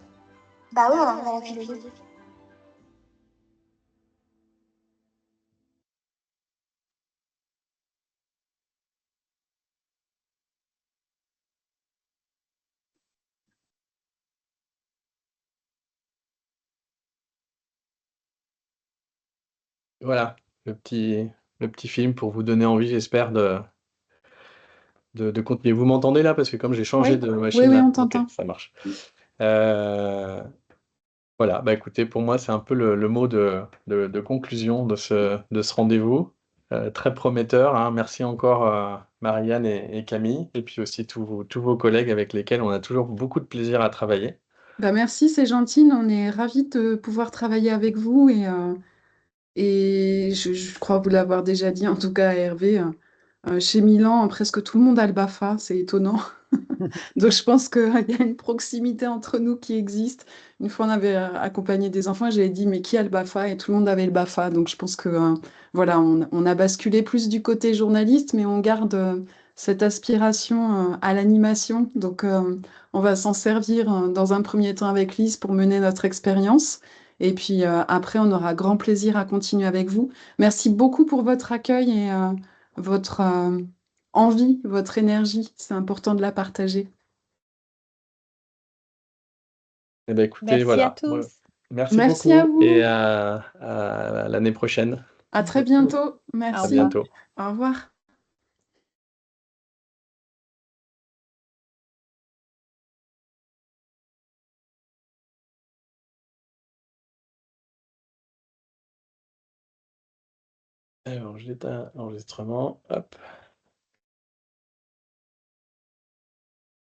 Bah oui, on arrivait à la philosophie. Voilà, le petit film pour vous donner envie, j'espère, de continuer. Vous m'entendez là? Parce que comme j'ai changé Oui, de oui, machine oui, là. on Ok, t'entend. ça marche. Voilà, bah écoutez, pour moi, c'est un peu le mot de conclusion de ce rendez-vous. Très prometteur, hein. Merci encore Marianne et Camille, et puis aussi tous vos collègues avec lesquels on a toujours beaucoup de plaisir à travailler. Bah, merci, c'est gentil. On est ravis de pouvoir travailler avec vous et je crois vous l'avoir déjà dit, en tout cas à Hervé, chez Milan, presque tout le monde a le BAFA, c'est étonnant. Donc je pense qu'il y a une proximité entre nous qui existe. Une fois, on avait accompagné des enfants et j'avais dit, mais qui a le BAFA? Et tout le monde avait le BAFA. Donc je pense que voilà, on a basculé plus du côté journaliste, mais on garde cette aspiration à l'animation. Donc on va s'en servir dans un premier temps avec Lise pour mener notre expérience. Et puis après, on aura grand plaisir à continuer avec vous. Merci beaucoup pour votre accueil et votre envie, votre énergie. C'est important de la partager. Eh ben, écoutez, Merci à voilà. tous. Merci Merci à beaucoup vous. et à l'année prochaine. À très bientôt. Au À Merci. revoir. bientôt. Au revoir. Alors, j'éteins l'enregistrement. Hop.